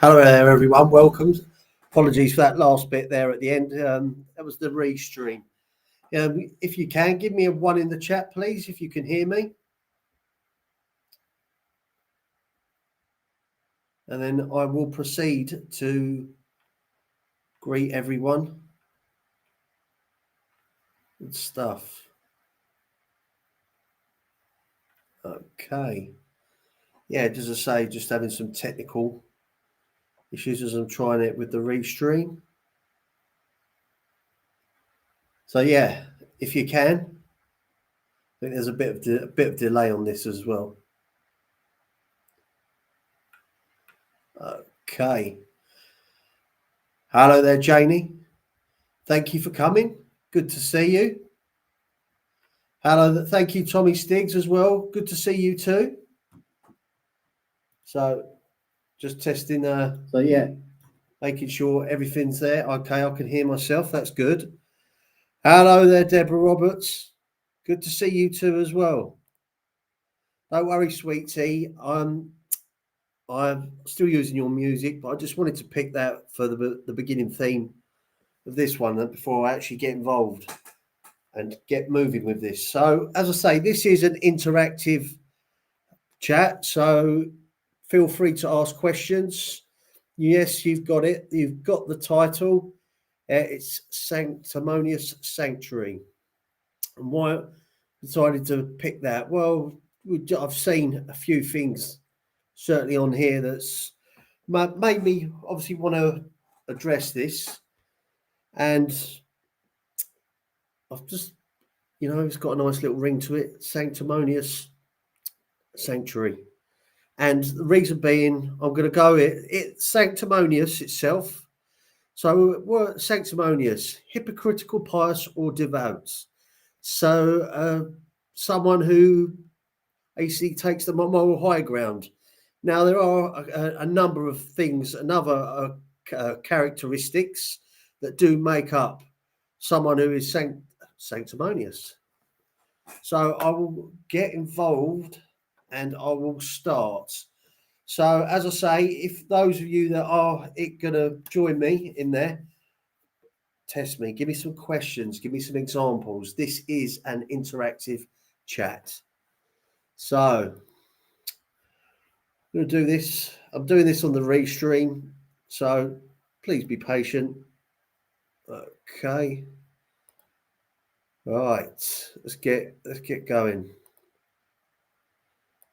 Hello there, everyone. Welcome. Apologies for that last bit there at the end. That was the restream. If you can, give me a 1 in the chat, please, if you can hear me. And then I will proceed to greet everyone. Good stuff. Okay. Yeah, as I say, just having some technical issues as I'm trying it with the restream. So yeah, if you can, I think there's a bit of delay on this as well. Okay. Hello there, Janie. Thank you for coming. Good to see you. Hello, thank you, Tommy Stiggs, as well. Good to see you too. So, just testing. So yeah, making sure everything's there. Okay, I can hear myself. That's good. Hello there, Deborah Roberts. Good to see you too as well. Don't worry, sweetie. I'm still using your music, but I just wanted to pick that for the beginning theme of this one before I actually get involved and get moving with this. So, as I say, this is an interactive chat, so feel free to ask questions. Yes, you've got it. You've got the title. It's Sanctimonious Sanctuary. And why I decided to pick that? Well, I've seen a few things certainly on here that's made me obviously want to address this. And I've just, it's got a nice little ring to it. Sanctimonious Sanctuary. And the reason being, I'm going to go it's sanctimonious itself. So, what sanctimonious? Hypocritical, pious, or devout? So, someone who basically takes the moral high ground. Now, there are a number of things, another characteristics that do make up someone who is sanctimonious. So, I will get involved and I will start. So, as I say, if those of you that are going to join me in there, test me, give me some questions, give me some examples. This is an interactive chat. So, I'm going to do this. I'm doing this on the restream, so please be patient. Okay. Right, let's get going.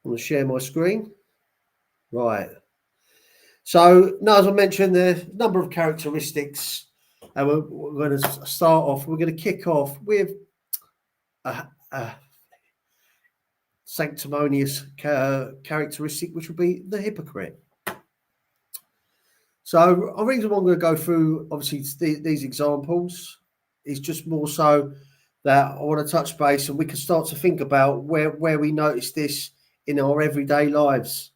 I'm going to share my screen. Right. So, now as I mentioned, the number of characteristics, and we're going to start off. We're going to kick off with a sanctimonious characteristic, which would be the hypocrite. So, the reason why I'm going to go through, obviously, these examples is just more so that I want to touch base, and we can start to think about where we notice this in our everyday lives,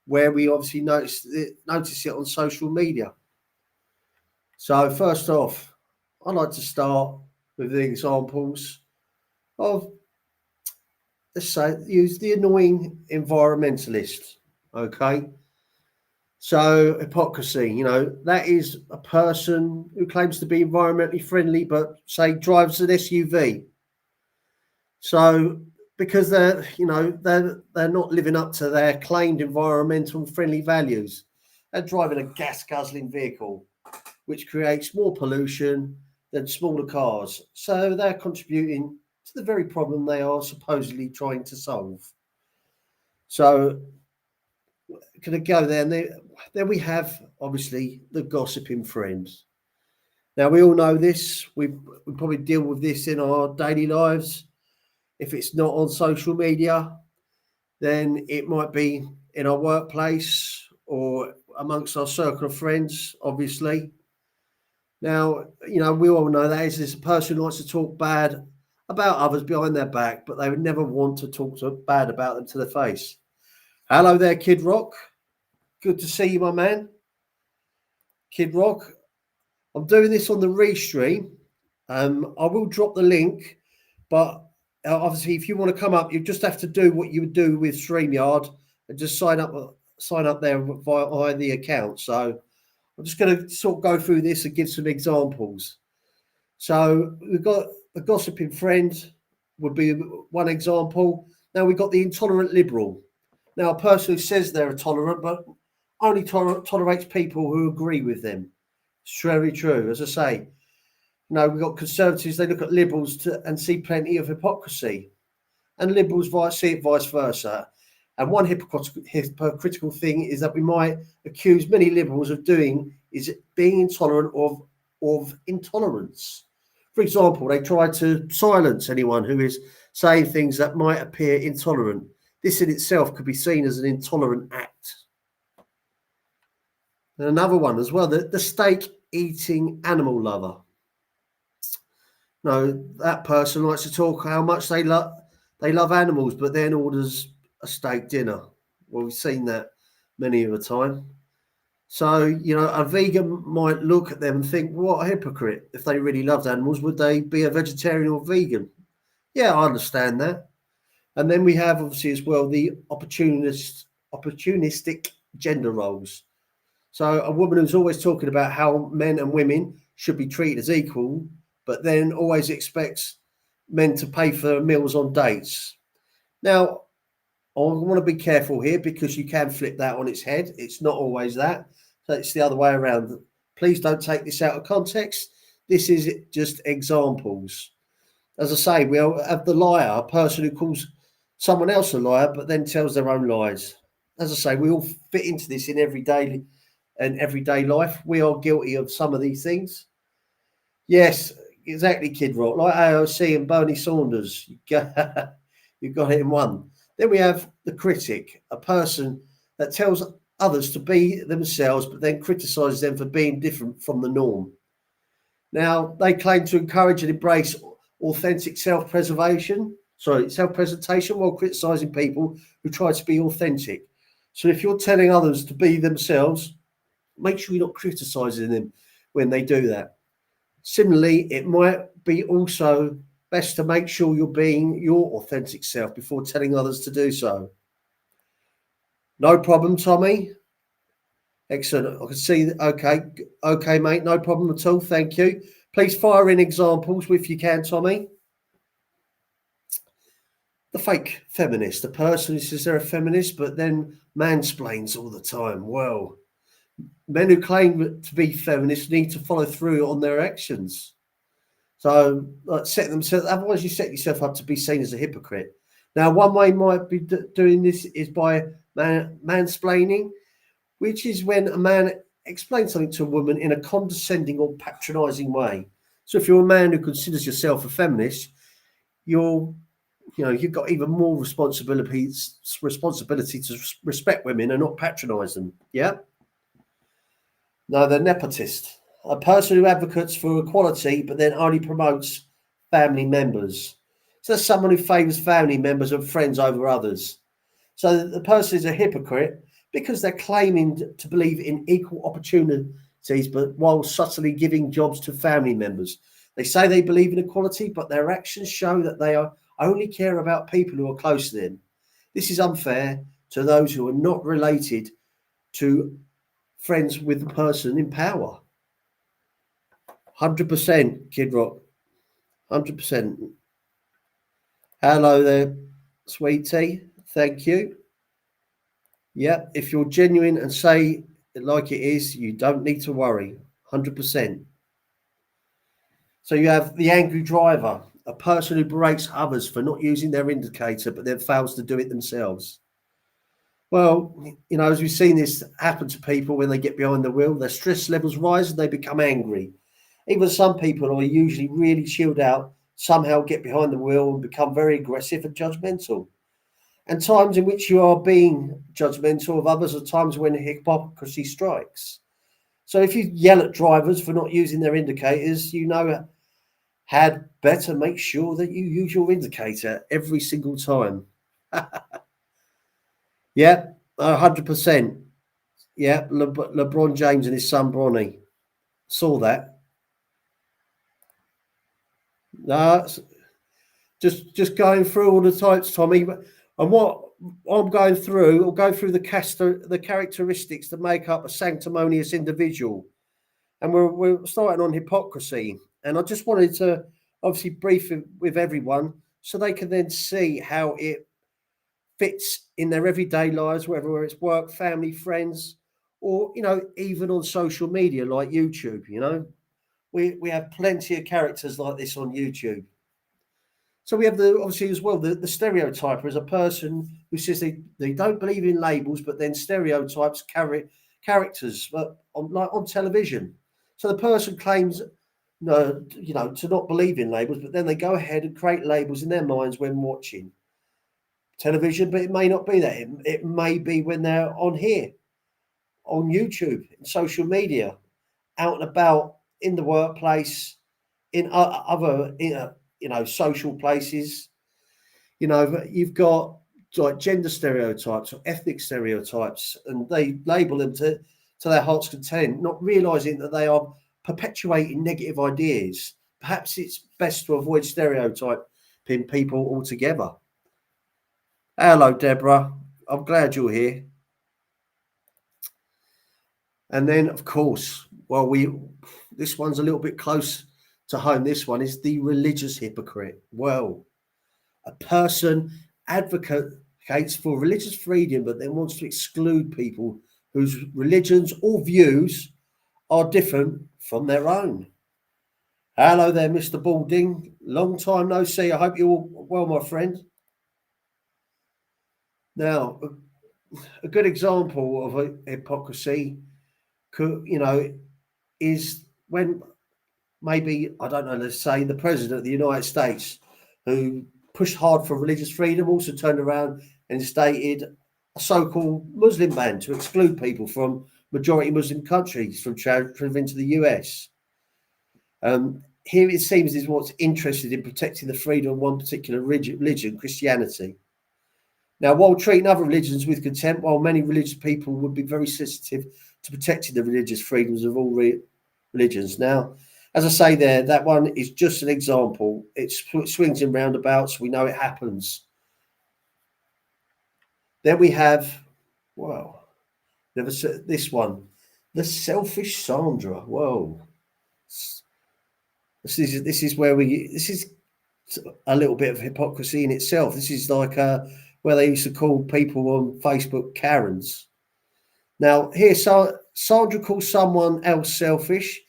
where we obviously notice it on social media. So first off, I'd like to start with the examples of, let's say, use the annoying environmentalist. Okay. So hypocrisy, that is a person who claims to be environmentally friendly, but say drives an SUV. So because they're not living up to their claimed environmental friendly values, they're driving a gas guzzling vehicle, which creates more pollution than smaller cars. So they're contributing to the very problem they are supposedly trying to solve. So can I go there? And then we have, obviously, the gossiping friends. Now, we all know this. We probably deal with this in our daily lives. If it's not on social media, then it might be in our workplace or amongst our circle of friends, obviously. Now, we all know that is this person who likes to talk bad about others behind their back, but they would never want to talk bad about them to their face. Hello there, Kid Rock. Good to see you, my man. Kid Rock. I'm doing this on the restream. I will drop the link, but obviously, if you want to come up, you just have to do what you would do with StreamYard and just sign up sign up there via the account. So I'm just going to sort of go through this and give some examples. So we've got the gossiping friend would be one example. Now we've got the intolerant liberal. Now a person who says they're tolerant but only tolerates people who agree with them. It's very true. As I say, we've got conservatives, they look at liberals and see plenty of hypocrisy. And liberals see it vice versa. And one hypocritical thing is that we might accuse many liberals of doing is being intolerant of intolerance. For example, they try to silence anyone who is saying things that might appear intolerant. This in itself could be seen as an intolerant act. And another one as well, the steak-eating animal lover. No, that person likes to talk how much they love animals, but then orders a steak dinner. Well, we've seen that many of the time. So, a vegan might look at them and think, what a hypocrite. If they really loved animals, would they be a vegetarian or vegan? Yeah, I understand that. And then we have, obviously, as well, the opportunistic gender roles. So a woman who's always talking about how men and women should be treated as equal, but then always expects men to pay for meals on dates. Now, I want to be careful here because you can flip that on its head. It's not always that. So it's the other way around. Please don't take this out of context. This is just examples. As I say, we have the liar, a person who calls someone else a liar, but then tells their own lies. As I say, we all fit into this in everyday life. We are guilty of some of these things. Yes, exactly, Kid Rock. Like AOC and Bernie Saunders. You've got it in one. Then we have the critic, a person that tells others to be themselves, but then criticises them for being different from the norm. Now, they claim to encourage and embrace authentic self-presentation while criticising people who try to be authentic. So if you're telling others to be themselves, make sure you're not criticising them when they do that. Similarly, it might be also best to make sure you're being your authentic self before telling others to do so. No problem, Tommy. Excellent. I can see. Okay, mate. No problem at all. Thank you. Please fire in examples if you can, Tommy. The fake feminist, the person who says they're a feminist, but then mansplains all the time. Well, men who claim to be feminists need to follow through on their actions. So, otherwise you set yourself up to be seen as a hypocrite. Now, one way you might be doing this is by mansplaining, which is when a man explains something to a woman in a condescending or patronising way. So, if you're a man who considers yourself a feminist, you've got even more responsibility to respect women and not patronise them. Yeah. No, the nepotist, a person who advocates for equality but then only promotes family members. So that's someone who favours family members and friends over others. So the person is a hypocrite because they're claiming to believe in equal opportunities, but while subtly giving jobs to family members. They say they believe in equality, but their actions show that they only care about people who are close to them. This is unfair to those who are not related to friends with the person in power. 100%, Kid Rock. 100%. Hello there, sweetie. Thank you. Yeah, if you're genuine and say it like it is, you don't need to worry. 100%. So you have the angry driver, a person who berates others for not using their indicator, but then fails to do it themselves. Well, as we've seen this happen to people when they get behind the wheel, their stress levels rise and they become angry. Even some people who are usually really chilled out somehow get behind the wheel and become very aggressive and judgmental. And times in which you are being judgmental of others are times when hypocrisy strikes. So if you yell at drivers for not using their indicators, had better make sure that you use your indicator every single time. Yeah, 100%. Yeah, LeBron James and his son Bronny. Saw that. No, just going through all the types, Tommy. And what I'm going through, or go through the characteristics that make up a sanctimonious individual, and we're starting on hypocrisy. And I just wanted to obviously brief it with everyone so they can then see how it fits in their everyday lives, whether it's work, family, friends, or even on social media like YouTube. We have plenty of characters like this on YouTube. So we have obviously as well the stereotyper as a person who says they don't believe in labels, but then stereotypes characters on television. So the person claims no, to not believe in labels, but then they go ahead and create labels in their minds when watching television. But it may not be that. It may be when they're on here, on YouTube, in social media, out and about in the workplace, in other social places. You've got like gender stereotypes or ethnic stereotypes, and they label them to their heart's content, not realizing that they are perpetuating negative ideas. Perhaps it's best to avoid stereotyping people altogether. Hello, Deborah. I'm glad you're here. And then, of course, this one's a little bit close to home. This one is the religious hypocrite. Well, a person advocates for religious freedom, but then wants to exclude people whose religions or views are different from their own. Hello there, Mr. Balding. Long time no see. I hope you're all well, my friend. Now, a good example of a hypocrisy is when maybe, I don't know, let's say the president of the United States, who pushed hard for religious freedom, also turned around and stated a so-called Muslim ban to exclude people from majority Muslim countries from traveling into the US. Here it seems is what's interested in protecting the freedom of one particular religion, Christianity. Now, while treating other religions with contempt, while many religious people would be very sensitive to protecting the religious freedoms of all religions. Now, as I say there, that one is just an example. It swings in roundabouts. We know it happens. Then we have, this one, the selfish Sandra. Whoa. This is a little bit of hypocrisy in itself. This is like where they used to call people on Facebook Karens. Now, here, Sandra calls someone else selfish,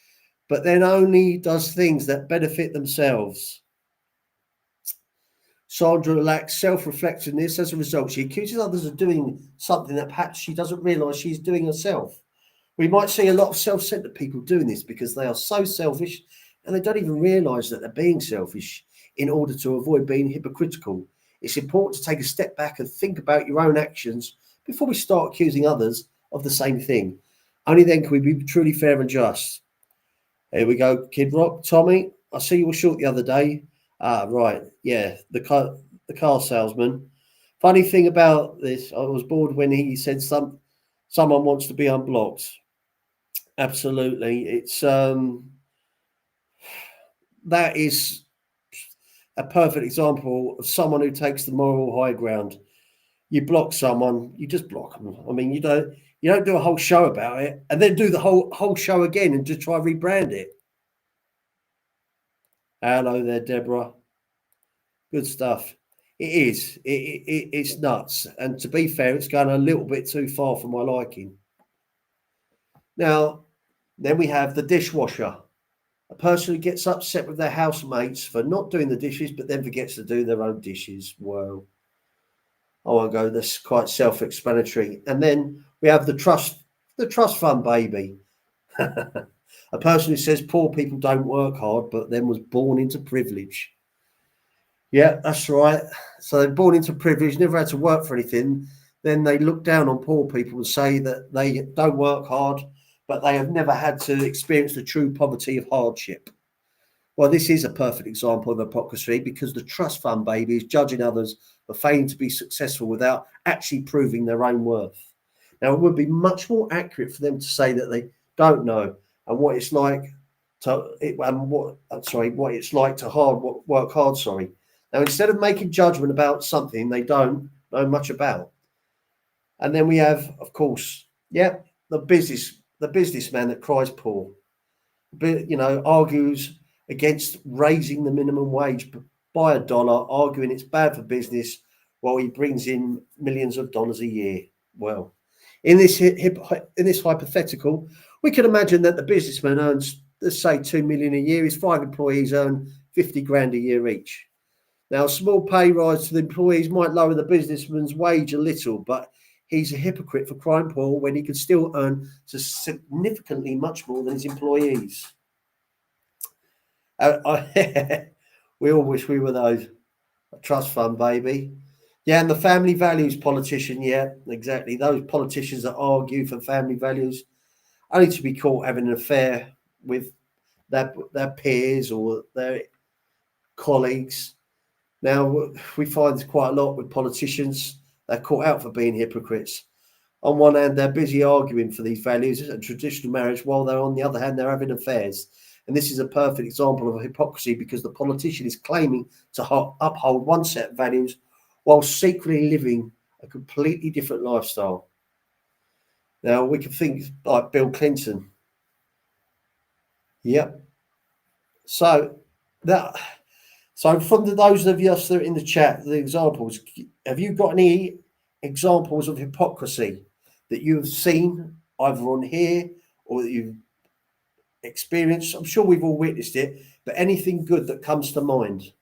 but then only does things that benefit themselves. Sandra lacks self-reflectiveness. As a result, she accuses others of doing something that perhaps she doesn't realise she's doing herself. We might see a lot of self-centered people doing this because they are so selfish and they don't even realise that they're being selfish in order to avoid being hypocritical. It's important to take a step back and think about your own actions before we start accusing others of the same thing. Only then can we be truly fair and just. Here we go, Kid Rock. Tommy, I see you were short the other day. Ah, right. Yeah, the car salesman. Funny thing about this, I was bored when he said someone wants to be unblocked. Absolutely. It's that is a perfect example of someone who takes the moral high ground. You block someone, you just block them. I mean, you don't do a whole show about it and then do the whole show again and just try to rebrand it. Hello there, Deborah. Good stuff. It is. It's nuts. And to be fair, it's going a little bit too far for my liking. Now, then we have the dishwasher. A person who gets upset with their housemates for not doing the dishes, but then forgets to do their own dishes. Whoa. I won't go. That's quite self-explanatory. And then we have the trust fund baby. A person who says poor people don't work hard, but then was born into privilege. Yeah, that's right. So they're born into privilege, never had to work for anything. Then they look down on poor people and say that they don't work hard, but they have never had to experience the true poverty of hardship. Well, this is a perfect example of hypocrisy because the trust fund baby is judging others for failing to be successful without actually proving their own worth. Now, it would be much more accurate for them to say that they don't know and what it's like to work hard. Now, instead of making judgment about something they don't know much about. And then we have, of course, the businessman that cries poor, argues against raising the minimum wage by $1, arguing it's bad for business while he brings in millions of dollars a year. Well, in this hypothetical, we can imagine that the businessman earns, let's say, 2 million a year. His 5 employees earn 50 grand a year each. Now, a small pay rise to the employees might lower the businessman's wage a little, but he's a hypocrite for crying poor when he can still earn significantly much more than his employees. We all wish we were those. A trust fund, baby. Yeah, and the family values politician. Yeah, exactly. Those politicians that argue for family values only to be caught having an affair with their peers or their colleagues. Now, we find quite a lot with politicians. They're caught out for being hypocrites. On one hand, they're busy arguing for these values and traditional marriage, while they're on the other hand, they're having affairs. And this is a perfect example of hypocrisy because the politician is claiming to uphold one set of values while secretly living a completely different lifestyle. Now, we can think like Bill Clinton. Yep. So from those of us that are in the chat, the examples, have you got any examples of hypocrisy that you've seen either on here or that you've experienced? I'm sure we've all witnessed it, but anything good that comes to mind?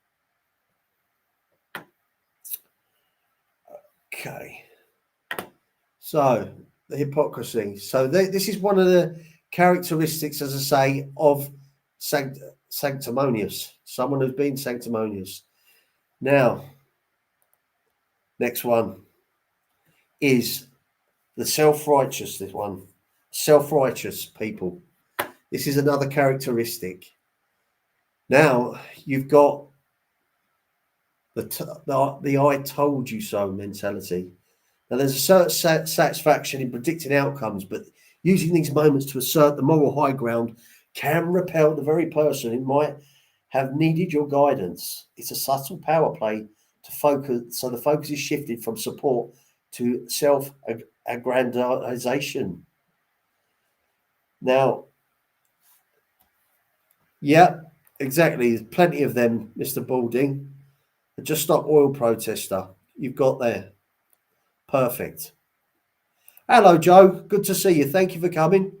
Okay. So the hypocrisy. So this is one of the characteristics, as I say, of sanctimonious. Someone who's been sanctimonious. Now, next one is the self-righteous. This one, self-righteous people. This is another characteristic. Now you've got the "I told you so" mentality. Now, there's a certain satisfaction in predicting outcomes, but using these moments to assert the moral high ground can repel the very person who might have needed your guidance. It's a subtle power play to focus, so the focus is shifted from support to self-aggrandization. Now, yeah, exactly. There's plenty of them, Mr. Balding. A Just Stop Oil protester. You've got there. Perfect. Hello, Joe. Good to see you. Thank you for coming.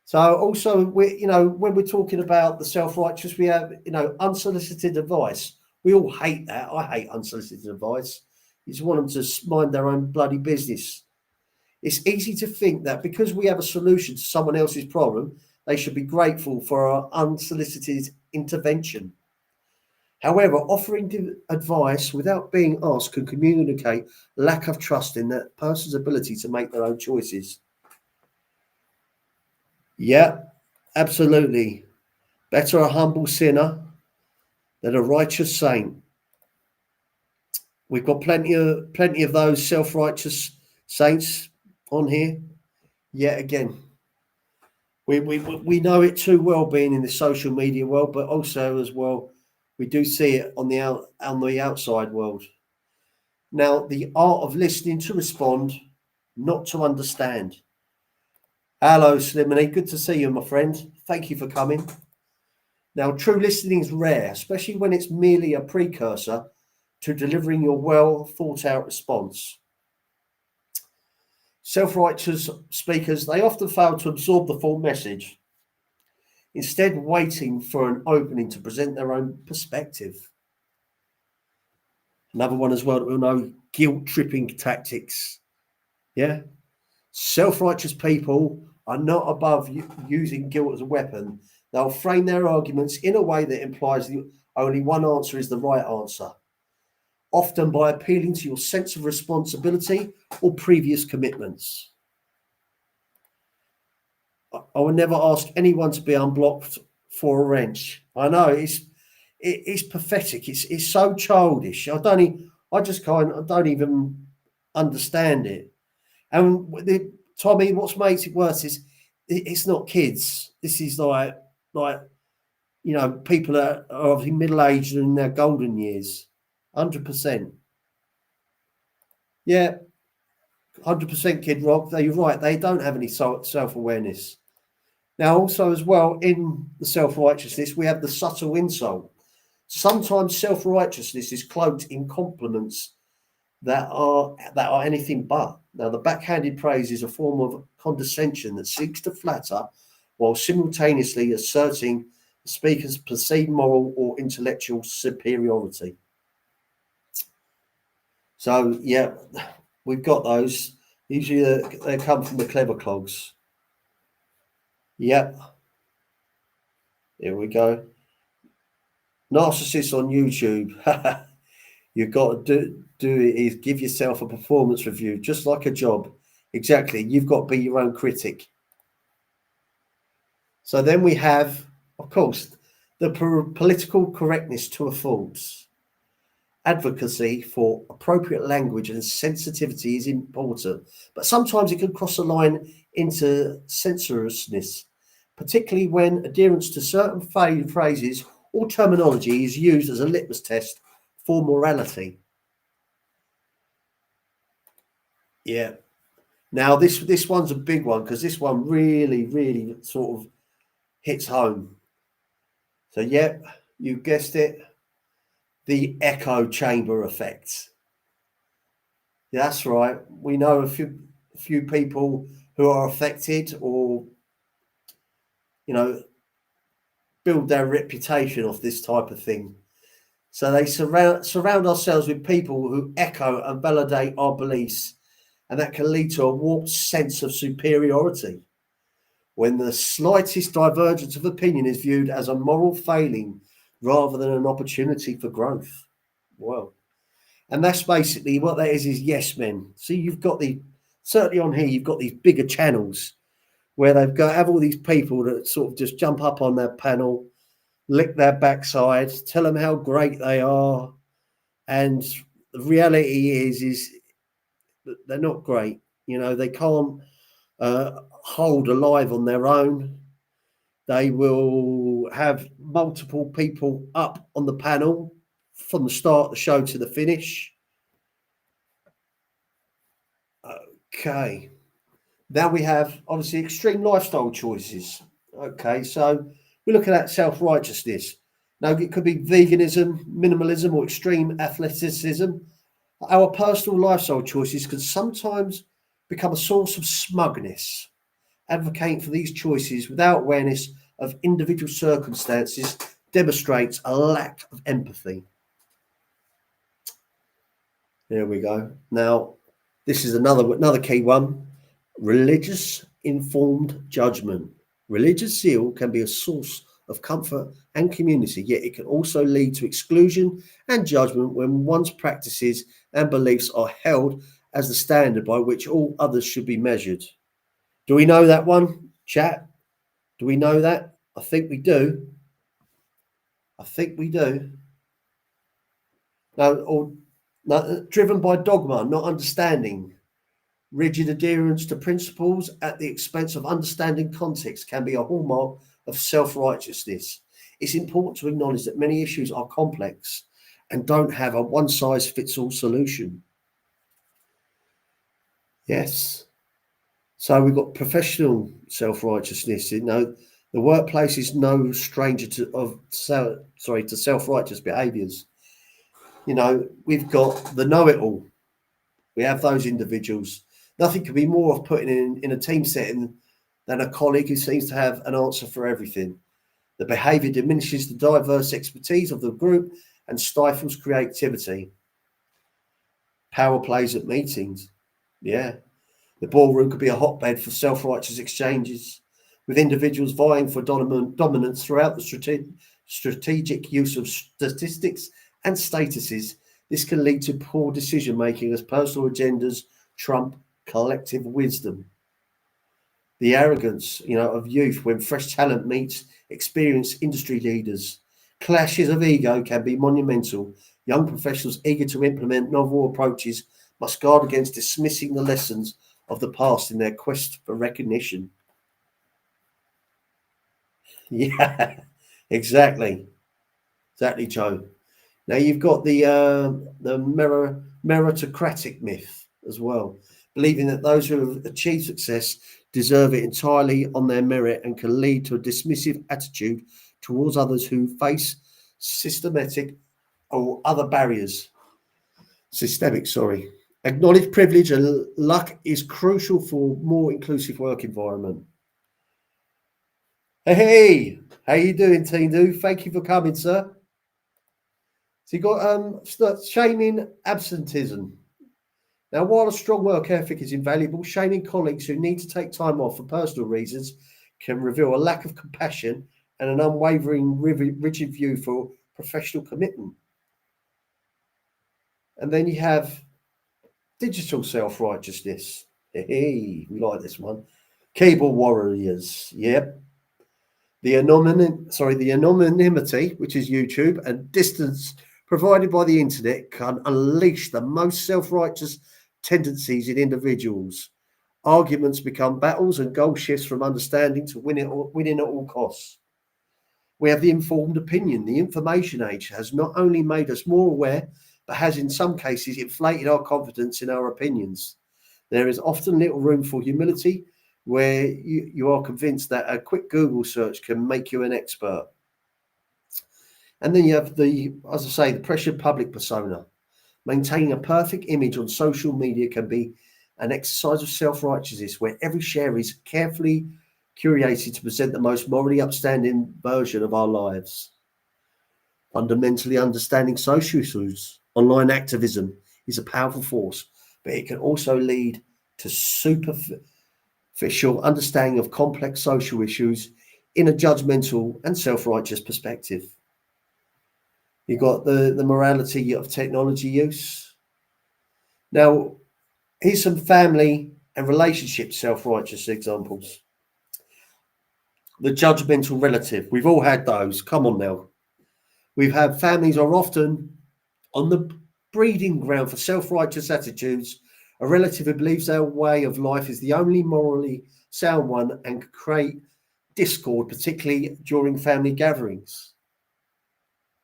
So also, when we're talking about the self-righteous, we have, unsolicited advice. We all hate that. I hate unsolicited advice. You just want them to mind their own bloody business. It's easy to think that because we have a solution to someone else's problem, they should be grateful for our unsolicited intervention. However, offering advice without being asked can communicate lack of trust in that person's ability to make their own choices. Yeah, absolutely. Better a humble sinner than a righteous saint. We've got plenty of those self-righteous saints on here. Yet again, we know it too well, being in the social media world, but also as well, we do see it on the outside world. Now, the art of listening to respond, not to understand. Hello, Slimony. Good to see you, my friend. Thank you for coming. Now, true listening is rare, especially when it's merely a precursor to delivering your well thought out response. Self-righteous speakers, they often fail to absorb the full message, instead waiting for an opening to present their own perspective. Another one as well that we'll know, guilt-tripping tactics. Yeah? Self-righteous people are not above using guilt as a weapon. They'll frame their arguments in a way that implies only one answer is the right answer, often by appealing to your sense of responsibility or previous commitments. I would never ask anyone to be unblocked for a wrench. I know it's pathetic. It's so childish. I don't even understand it. And Tommy, what makes it worse is it's not kids. This is like people that are obviously middle aged and in their golden years. 100%. Yeah, 100% Kid Rock. You're right. They don't have any self-awareness. Now, also as well, in the self-righteousness, we have the subtle insult. Sometimes self-righteousness is cloaked in compliments that are anything but. Now, the backhanded praise is a form of condescension that seeks to flatter while simultaneously asserting the speaker's perceived moral or intellectual superiority. So, yeah, we've got those. Usually they come from the clever clogs. Yep, here we go. Narcissists on YouTube. You've got to do it is give yourself a performance review, just like a job. Exactly. You've got to be your own critic. So then we have, of course, the political correctness to a fault. Advocacy for appropriate language and sensitivity is important, but sometimes it can cross a line into censoriousness, particularly when adherence to certain phrases or terminology is used as a litmus test for morality. Yeah. Now this one's a big one because this one really sort of hits home. So yeah, you guessed it, the echo chamber effect. That's right. We know a few people who are affected or build their reputation off this type of thing. So they surround ourselves with people who echo and validate our beliefs, and that can lead to a warped sense of superiority. When the slightest divergence of opinion is viewed as a moral failing rather than an opportunity for growth. Well, and that's basically what that is yes men. See, you've got certainly on here, you've got these bigger channels where they've got have all these people that sort of just jump up on their panel, lick their backside, tell them how great they are. And the reality is that they're not great. They can't hold alive on their own. They will have multiple people up on the panel from the start of the show to the finish. Okay. Now we have obviously extreme lifestyle choices. Okay, so we're looking at self-righteousness. Now it could be veganism, minimalism, or extreme athleticism. Our personal lifestyle choices can sometimes become a source of smugness. Advocating for these choices without awareness of individual circumstances demonstrates a lack of empathy. There we go. Now, this is another key one. Religious informed judgment. Religious zeal can be a source of comfort and community, yet it can also lead to exclusion and judgment when one's practices and beliefs are held as the standard by which all others should be measured. Do we know that one, chat? Do we know that? I think we do. I think we do. No, driven by dogma, not understanding. Rigid adherence to principles at the expense of understanding context can be a hallmark of self-righteousness. It's important to acknowledge that many issues are complex and don't have a one-size-fits-all solution. Yes. So we've got professional self-righteousness. The workplace is no stranger to self-righteous behaviours. We've got the know-it-all. We have those individuals. Nothing could be more off-putting in a team setting than a colleague who seems to have an answer for everything. The behaviour diminishes the diverse expertise of the group and stifles creativity. Power plays at meetings. Yeah. The ballroom could be a hotbed for self-righteous exchanges, with individuals vying for dominance throughout the strategic use of statistics and statuses. This can lead to poor decision-making as personal agendas trump collective wisdom. The arrogance, of youth when fresh talent meets experienced industry leaders. Clashes of ego can be monumental. Young professionals eager to implement novel approaches must guard against dismissing the lessons of the past in their quest for recognition. Yeah, exactly, Joe. Now you've got the meritocratic myth. as well, believing that those who have achieved success deserve it entirely on their merit and can lead to a dismissive attitude towards others who face systematic or other barriers. Systemic, sorry. Acknowledge privilege and luck is crucial for more inclusive work environment. Hey, how you doing, Tindu? Thank you for coming, sir. So you got shaming absenteeism. Now, while a strong work ethic is invaluable, shaming colleagues who need to take time off for personal reasons can reveal a lack of compassion and an unwavering, rigid view for professional commitment. And then you have digital self-righteousness. Hey, we like this one. Keyboard warriors. Yep. The anonymity, which is YouTube, and distance provided by the internet can unleash the most self-righteous tendencies in individuals. Arguments become battles and goal shifts from understanding to winning at all costs. We have the informed opinion. The information age has not only made us more aware, but has in some cases inflated our confidence in our opinions. There is often little room for humility, where you are convinced that a quick Google search can make you an expert. And then you have as I say, the pressured public persona. Maintaining a perfect image on social media can be an exercise of self-righteousness where every share is carefully curated to present the most morally upstanding version of our lives. Fundamentally understanding social issues, online activism is a powerful force, but it can also lead to superficial understanding of complex social issues in a judgmental and self-righteous perspective. You've got the morality of technology use. Now, here's some family and relationship self-righteous examples. The judgmental relative. We've all had those. Come on now. We've had families are often on the breeding ground for self-righteous attitudes. A relative who believes their way of life is the only morally sound one and can create discord, particularly during family gatherings.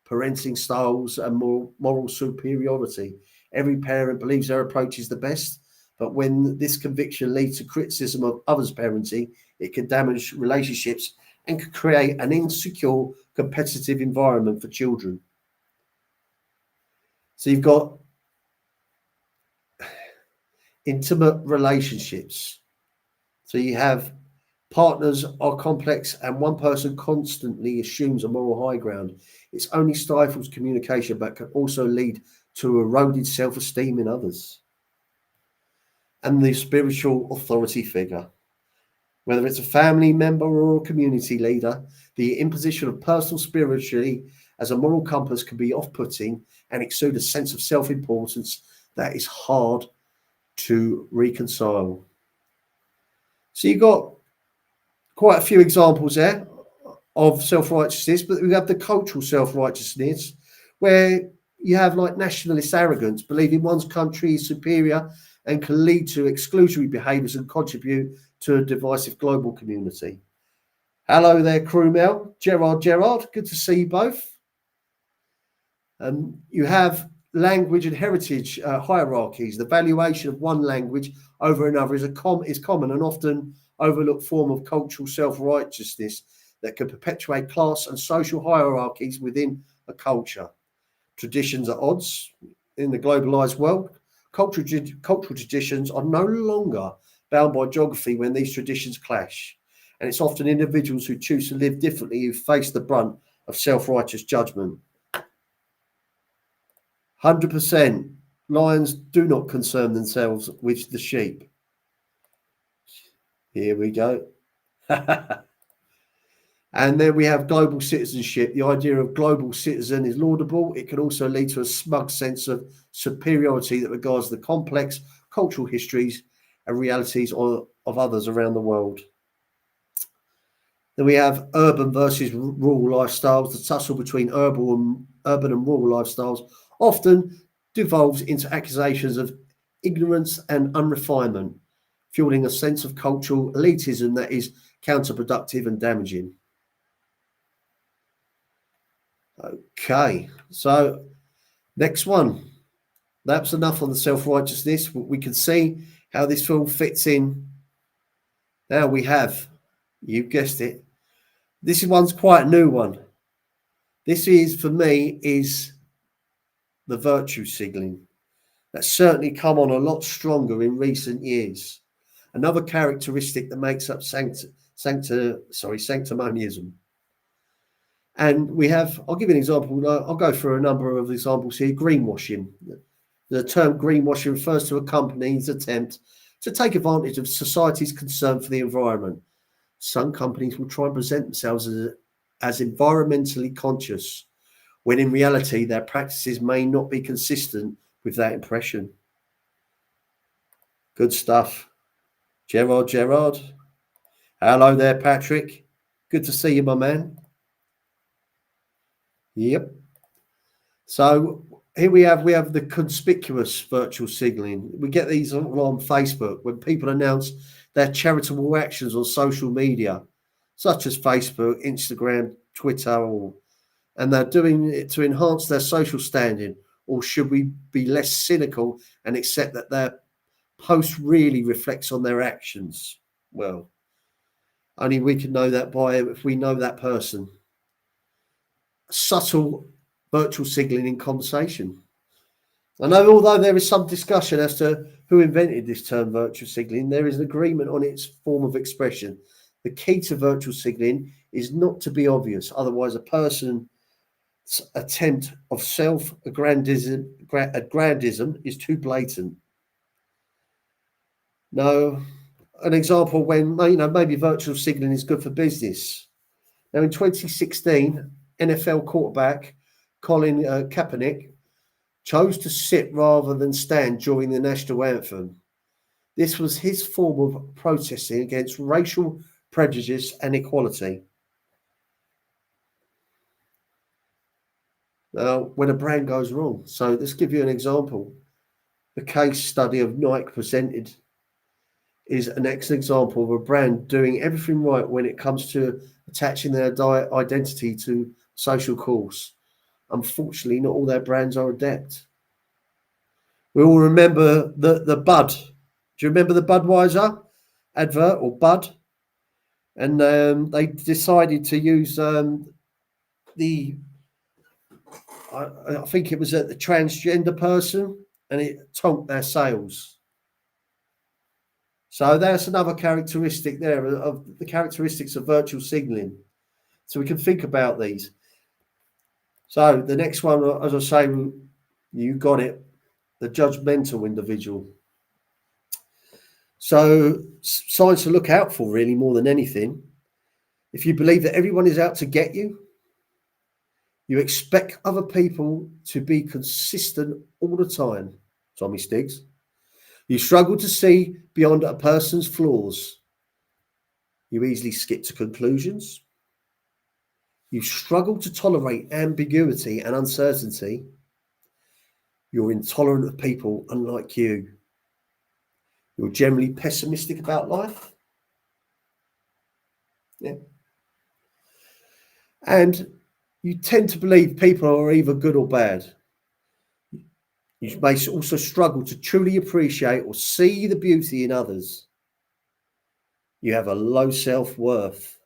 Parenting styles and moral superiority. Every parent believes their approach is the best, but when this conviction leads to criticism of others' parenting, it can damage relationships and can create an insecure, competitive environment for children. So you've got intimate relationships. So you have partners are complex and one person constantly assumes a moral high ground. It only stifles communication, but can also lead to eroded self-esteem in others. And the spiritual authority figure. Whether it's a family member or a community leader, the imposition of personal spirituality as a moral compass can be off-putting and exude a sense of self-importance that is hard to reconcile. So you've got quite a few examples there of self-righteousness, but we have the cultural self-righteousness where you have like nationalist arrogance, believing one's country is superior and can lead to exclusionary behaviours and contribute to a divisive global community. Hello there, Crewmel. Gerard, good to see you both. You have language and heritage hierarchies. The valuation of one language over another is common and often overlooked form of cultural self-righteousness that can perpetuate class and social hierarchies within a culture. Traditions are odds in the globalized world. Cultural traditions are no longer bound by geography when these traditions clash. And it's often individuals who choose to live differently who face the brunt of self-righteous judgment. 100%. Lions do not concern themselves with the sheep. Here we go. And then we have global citizenship. The idea of global citizen is laudable. It can also lead to a smug sense of superiority that regards the complex cultural histories and realities of others around the world. Then we have urban versus rural lifestyles. The tussle between urban and rural lifestyles often devolves into accusations of ignorance and unrefinement, fueling a sense of cultural elitism that is counterproductive and damaging. Okay, so next one. That's enough on the self-righteousness. We can see how this film fits in. Now we have, you guessed it. This one's quite a new one. This is, for me, is the virtue signaling. That's certainly come on a lot stronger in recent years. Another characteristic that makes up sanctimonianism. And we have, I'll give you an example. I'll go through a number of examples here. Greenwashing. The term greenwashing refers to a company's attempt to take advantage of society's concern for the environment. Some companies will try and present themselves as environmentally conscious, when in reality their practices may not be consistent with that impression. Good stuff. Gerard. Hello there, Patrick. Good to see you, my man. Yep. So here we have the conspicuous virtual signaling. We get these on Facebook when people announce their charitable actions on social media, such as Facebook, Instagram, Twitter, and they're doing it to enhance their social standing. Or should we be less cynical and accept that their post really reflects on their actions? Well, only we can know that if we know that person. Subtle virtual signaling in conversation. I know, although there is some discussion as to who invented this term virtual signaling, there is an agreement on its form of expression. The key to virtual signaling is not to be obvious, otherwise a person's attempt of self-aggrandism is too blatant. No, an example when maybe virtual signaling is good for business. Now, in 2016, NFL quarterback Colin Kaepernick chose to sit rather than stand during the national anthem. This was his form of protesting against racial prejudice and equality. Now, when a brand goes wrong, so let's give you an example. The case study of Nike presented is an excellent example of a brand doing everything right when it comes to attaching their identity to social cause. Unfortunately, not all their brands are adept. We all remember the Bud. Do you remember the Budweiser advert or Bud? And they decided to use the I think it was the transgender person, and it tonked their sales. So that's another characteristic there of the characteristics of virtual signaling. So we can think about these. So the next one, as I say, you got it, the judgmental individual. So signs to look out for, really, more than anything. If you believe that everyone is out to get you, you expect other people to be consistent all the time, Tommy Stiggs. You struggle to see beyond a person's flaws. You easily skip to conclusions. You struggle to tolerate ambiguity and uncertainty. You're intolerant of people unlike you. You're generally pessimistic about life. Yeah. And you tend to believe people are either good or bad. You may also struggle to truly appreciate or see the beauty in others. You have a low self-worth.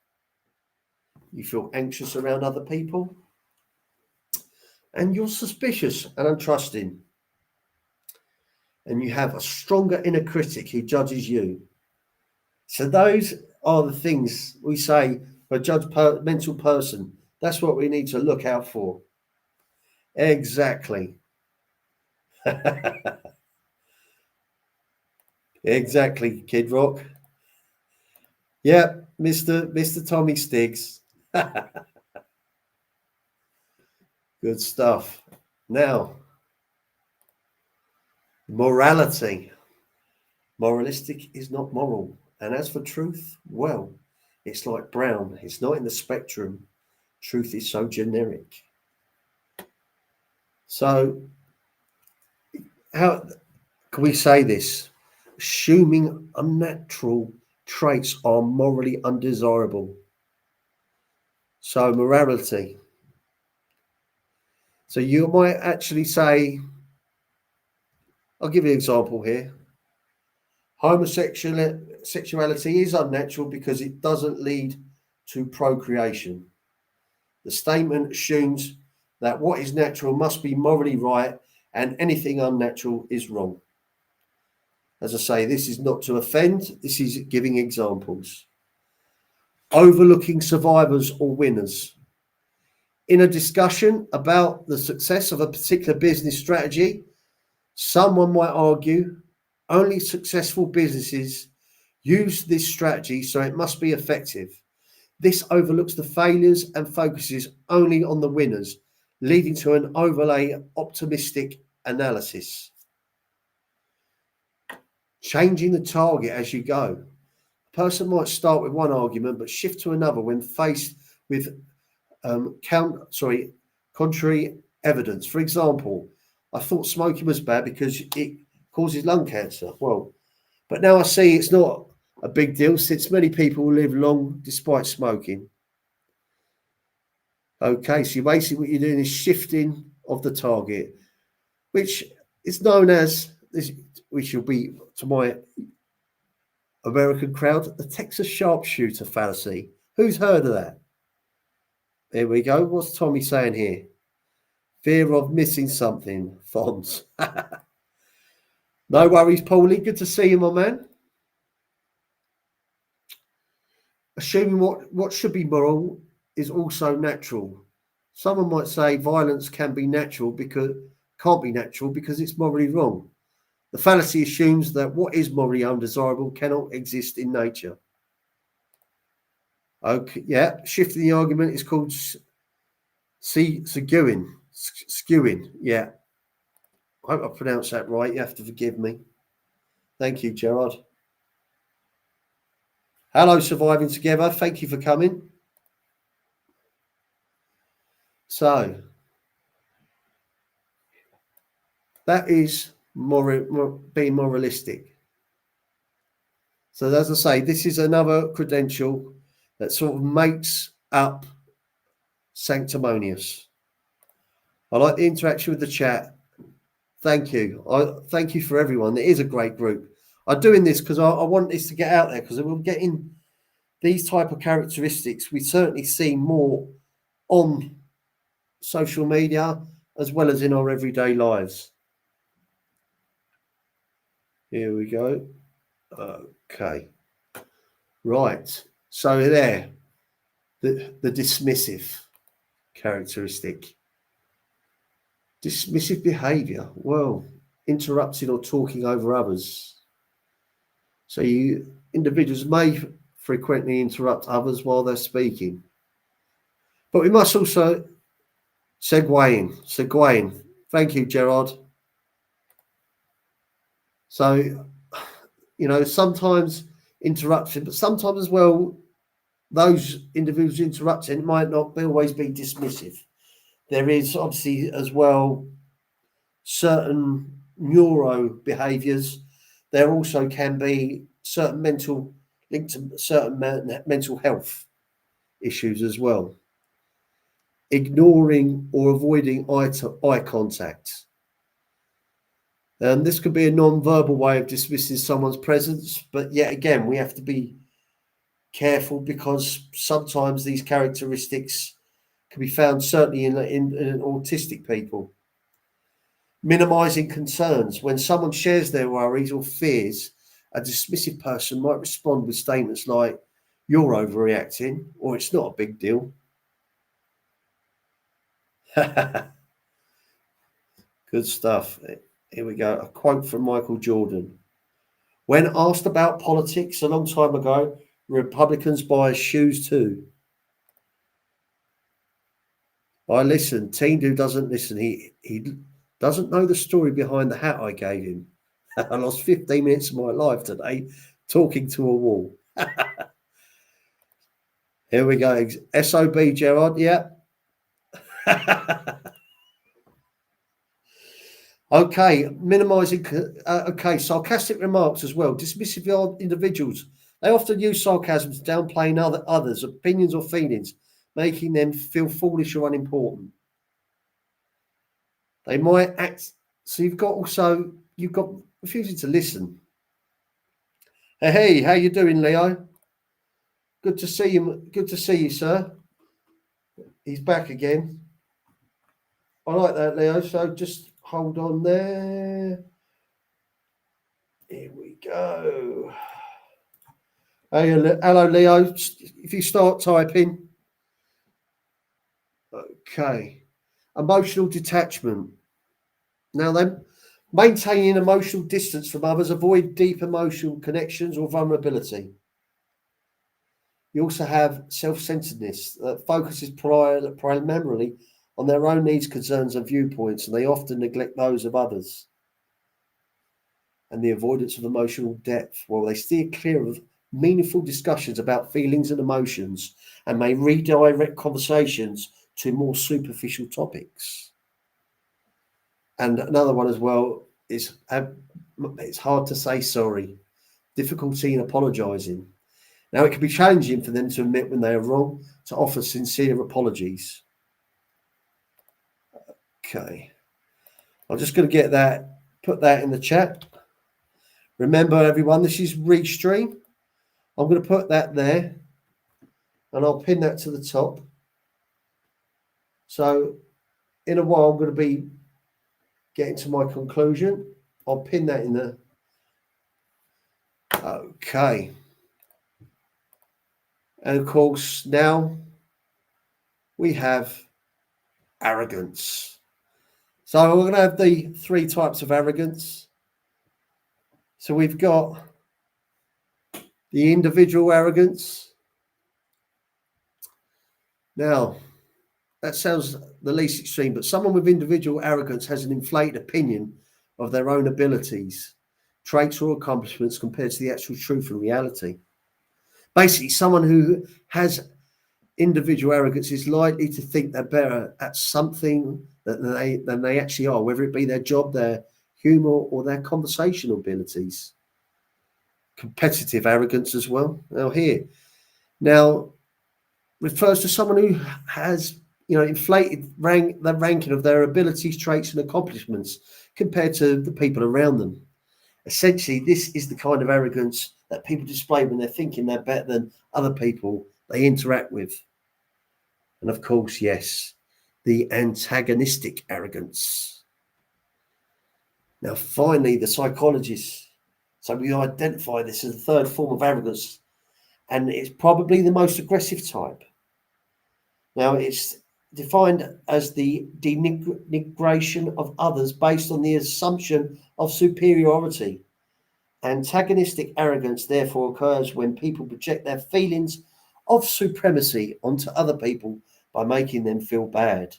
You feel anxious around other people. And you're suspicious and untrusting. And you have a stronger inner critic who judges you. So those are the things we say for a judgmental person. That's what we need to look out for. Exactly. Exactly, Kid Rock. Yeah, Mr. Tommy Stiggs. Good stuff. Now, morality. Moralistic is not moral. And as for truth, well, it's like brown. It's not in the spectrum. Truth is so generic. So, how can we say this? Assuming unnatural traits are morally undesirable. So, morality. So, you might actually say I'll give you an example here. Homosexuality is unnatural because it doesn't lead to procreation. The statement assumes that what is natural must be morally right and anything unnatural is wrong. As I say, this is not to offend, this is giving examples. Overlooking survivors or winners. In a discussion about the success of a particular business strategy, someone might argue only successful businesses use this strategy, so it must be effective. This overlooks the failures and focuses only on the winners, leading to an overly optimistic analysis. Changing the target as you go. A person might start with one argument but shift to another when faced with contrary evidence. For example, I thought smoking was bad because it causes lung cancer. Well, but now I see it's not a big deal since many people live long despite smoking. Okay, so basically what you're doing is shifting of the target, which is known as this, which will be to my American crowd, the Texas sharpshooter fallacy. Who's heard of that? There we go. What's Tommy saying here? Fear of missing something, Fonz. No worries, Paulie. Good to see you, my man. Assuming what should be moral is also natural. Someone might say violence can't be natural because it's morally wrong. The fallacy assumes that what is morally undesirable cannot exist in nature. Okay, yeah, shifting the argument is called skewing. Yeah. I hope I pronounced that right. You have to forgive me. Thank you, Gerard. Hello, Surviving Together. Thank you for coming. So, that is being moralistic. So, as I say, this is another credential that sort of makes up Sanctimonious. I like the interaction with the chat. Thank you. Thank you for everyone. It is a great group. I'm doing this because I want this to get out there because we're getting these type of characteristics. We certainly see more on social media as well as in our everyday lives. Here we go. Okay. Right. So there, the dismissive characteristic. Dismissive behaviour. Well, interrupting or talking over others. So individuals may frequently interrupt others while they're speaking. But we must also segueing. Thank you, Gerard. So, sometimes interruption, but sometimes as well, those individuals interrupting might not always be dismissive. There is obviously as well certain neuro behaviours. There also can be certain linked to certain mental health issues as well. Ignoring or avoiding eye contact. This could be a non-verbal way of dismissing someone's presence, but yet again, we have to be careful because sometimes these characteristics can be found certainly in autistic people. Minimizing concerns. When someone shares their worries or fears, a dismissive person might respond with statements like, "You're overreacting," or "It's not a big deal." Good stuff. Here we go. A quote from Michael Jordan. When asked about politics a long time ago, Republicans buy shoes too. I listen. Tindu doesn't listen. He doesn't know the story behind the hat I gave him. I lost 15 minutes of my life today talking to a wall. Here we go. SOB, Gerard. Yeah. Okay, minimizing. Okay, sarcastic remarks as well. Dismissive individuals. They often use sarcasm to downplay others' opinions or feelings, making them feel foolish or unimportant. They might act. So you've got also you've got refusing to listen. Hey, how you doing, Leo? Good to see you. Good to see you, sir. He's back again. I like that, Leo. So just hold on there. Here we go. Hey, hello, Leo. If you start typing. Okay. Emotional detachment. Now then, maintaining emotional distance from others, avoid deep emotional connections or vulnerability. You also have self-centeredness that focuses primarily on their own needs, concerns, and viewpoints, and they often neglect those of others. And the avoidance of emotional depth, while they steer clear of meaningful discussions about feelings and emotions and may redirect conversations to more superficial topics. And another one as well is it's hard to say sorry, difficulty in apologising. Now, it can be challenging for them to admit when they are wrong, to offer sincere apologies. Okay. I'm just going to get that, put that in the chat. Remember, everyone, this is Restream. I'm going to put that there and I'll pin that to the top. So in a while, I'm going to be getting to my conclusion. I'll pin that in the... Okay. And of course, now we have arrogance. So we're going to have the 3 types of arrogance. So we've got the individual arrogance. Now, that sounds the least extreme, but someone with individual arrogance has an inflated opinion of their own abilities, traits, or accomplishments compared to the actual truth and reality. Basically, someone who has individual arrogance is likely to think they're better at something than they actually are, whether it be their job, their humour, or their conversational abilities. Competitive arrogance as well. Now refers to someone who has, inflated the ranking of their abilities, traits, and accomplishments compared to the people around them. Essentially, this is the kind of arrogance that people display when they're thinking they're better than other people they interact with. And of course, yes, the antagonistic arrogance. Now, finally, the psychologists. So we identify this as the third form of arrogance, and it's probably the most aggressive type. Now, it's defined as the denigration of others based on the assumption of superiority. Antagonistic arrogance therefore occurs when people project their feelings of supremacy onto other people by making them feel bad.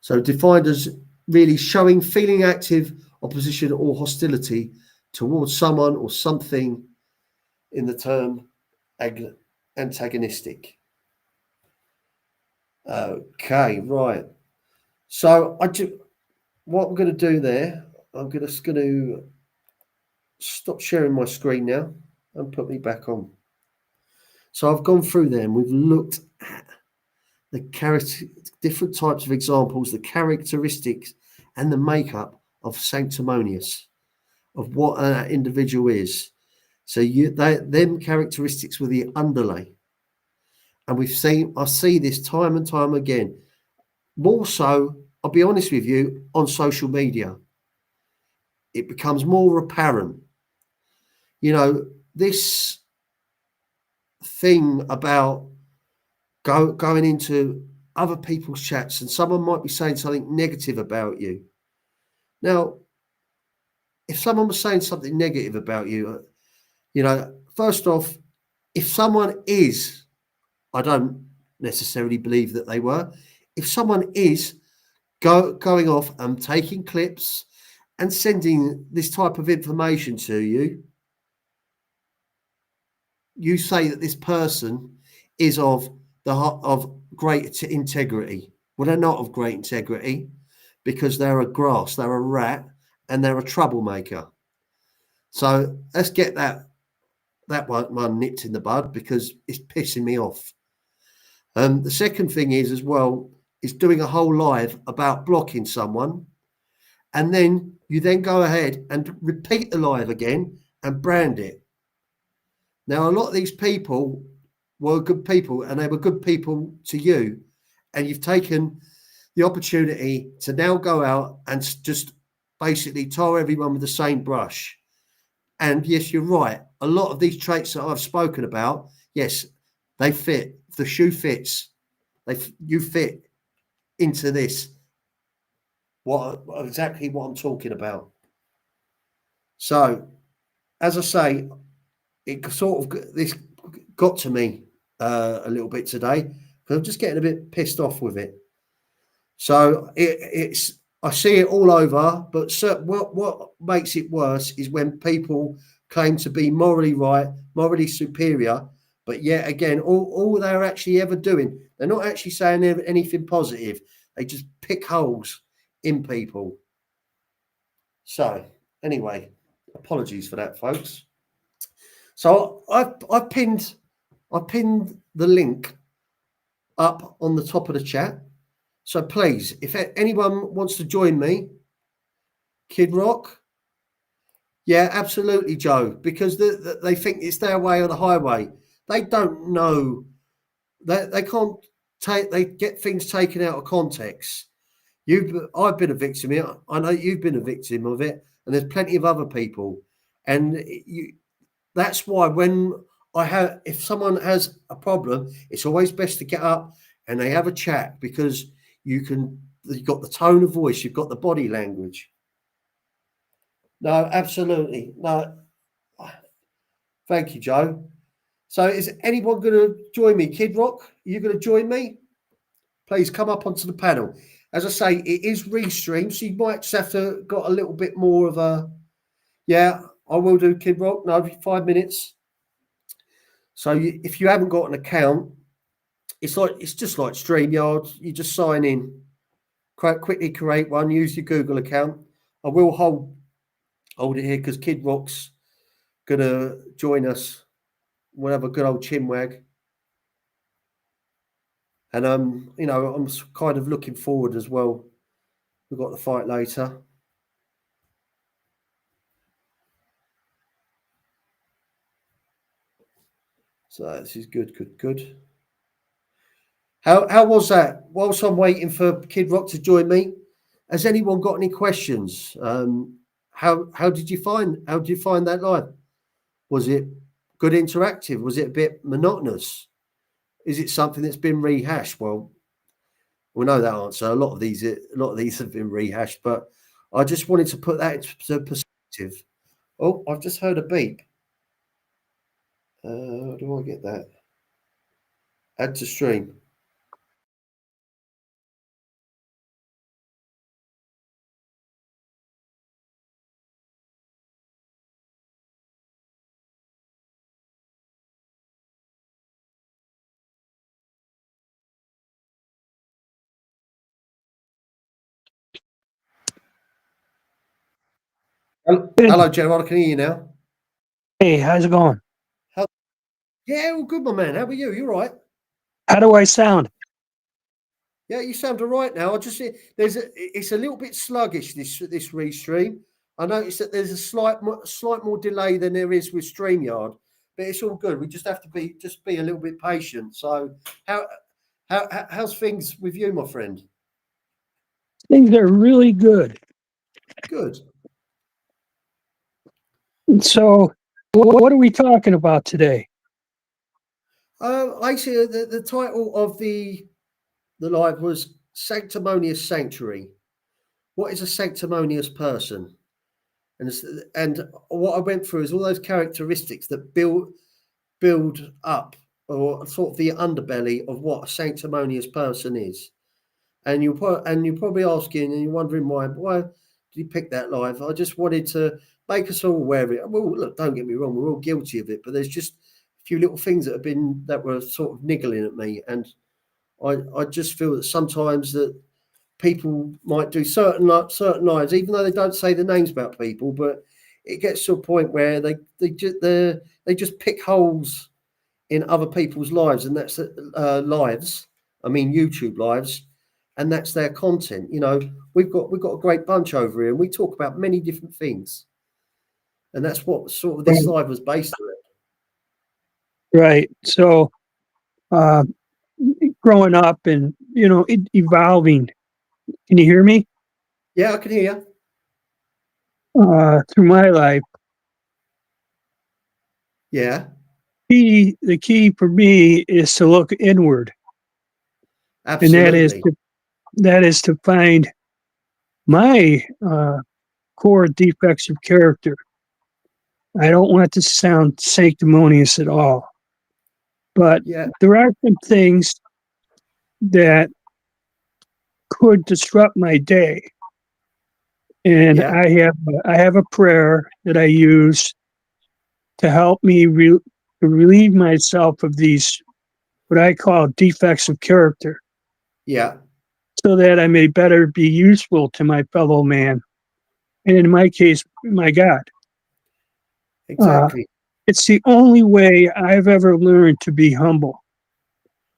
So defined as really showing feeling active opposition or hostility towards someone or something in the term antagonistic. Okay, right. So what I'm going to do there, I'm just going to stop sharing my screen now and put me back on. So I've gone through there and we've looked at the different types of examples, the characteristics and the makeup of sanctimonious, of what an individual is. So them characteristics were the underlay. And I see this time and time again. More so, I'll be honest with you, on social media. It becomes more apparent. This thing about going into other people's chats and someone might be saying something negative about you. Now, if someone was saying something negative about you, first off, if someone is, I don't necessarily believe that they were, if someone is going off and taking clips and sending this type of information to you, you say that this person is of great integrity. Well, they're not of great integrity because they're a grass, they're a rat, and they're a troublemaker. So let's get that one nipped in the bud because it's pissing me off. The second thing is as well is doing a whole live about blocking someone and then you then go ahead and repeat the live again and brand it. Now, a lot of these people were good people, and they were good people to you, and you've taken the opportunity to now go out and just basically tar everyone with the same brush. And yes, you're right. A lot of these traits that I've spoken about, yes, they fit. The shoe fits. You fit into this. Exactly what I'm talking about. So, as I say, it sort of this got to me a little bit today because I'm just getting a bit pissed off with it. So it's I see it all over, but what makes it worse is when people claim to be morally right, morally superior, but yet again, all they're actually ever doing, they're not actually saying anything positive. They just pick holes in people. So anyway, apologies for that, folks. So I pinned the link up on the top of the chat. So please, if anyone wants to join me, Kid Rock, yeah, absolutely, Joe, because they think it's their way or the highway. They don't know. They can't take. They get things taken out of context. I've been a victim here. I know you've been a victim of it, and there's plenty of other people. And that's why when if someone has a problem, it's always best to get up and they have a chat because you've got the tone of voice, you've got the body language. No, absolutely. No. Thank you, Joe. So is anyone going to join me? Kid Rock, are you going to join me? Please come up onto the panel. As I say, it is restreamed, so you might just have to got a little bit more of a, yeah, I will do, Kid Rock. No, 5 minutes. So if you haven't got an account, it's just like StreamYard. You just sign in, quickly create one, use your Google account. I will hold it here because Kid Rock's gonna join us. We'll have a good old chinwag. And I'm kind of looking forward as well. We've got the fight later. So this is good. How was that? Whilst I'm waiting for Kid Rock to join me, has anyone got any questions? How did you find that live? Was it good interactive? Was it a bit monotonous? Is it something that's been rehashed? Well, we know that answer. A lot of these have been rehashed, but I just wanted to put that into perspective. Oh, I've just heard a beep. How do I get that? Add to stream. Hello, Gerard. I can hear you now. Hey, how's it going? Yeah, well, good, my man. How are you? You all right? How do I sound? Yeah, you sound all right now. It's a little bit sluggish this restream. I noticed that there's a slight more delay than there is with StreamYard, but it's all good. We just have to be a little bit patient. So how's things with you, my friend? Things are really good. Good. So, what are we talking about today? Actually, the title of the live was Sanctimonious Sanctuary. What is a sanctimonious person? And what I went through is all those characteristics that build up or sort of the underbelly of what a sanctimonious person is. And you're probably asking and you're wondering why did you pick that live? I just wanted to make us all aware of it. Well, look, don't get me wrong, we're all guilty of it, but there's just a few little things that were sort of niggling at me, and I just feel that sometimes that people might do certain lives, even though they don't say the names about people, but it gets to a point where they just pick holes in other people's lives, and that's lives. I mean, YouTube lives, and that's their content. You know, we've got a great bunch over here, and we talk about many different things, and that's what sort of this Right. live was based on. Right. So, uh, growing up and evolving. Can you hear me? Yeah, I can hear you. Through my life, Yeah, the key for me is to look inward, and absolutely. that is to find my core defects of character. I don't want to sound sanctimonious at all, but Yeah, there are some things that could disrupt my day, and yeah, I have a prayer that I use to help me to relieve myself of these what I call defects of character, yeah, so that I may better be useful to my fellow man, and in my case, my God. Uh, exactly. it's the only way I've ever learned to be humble.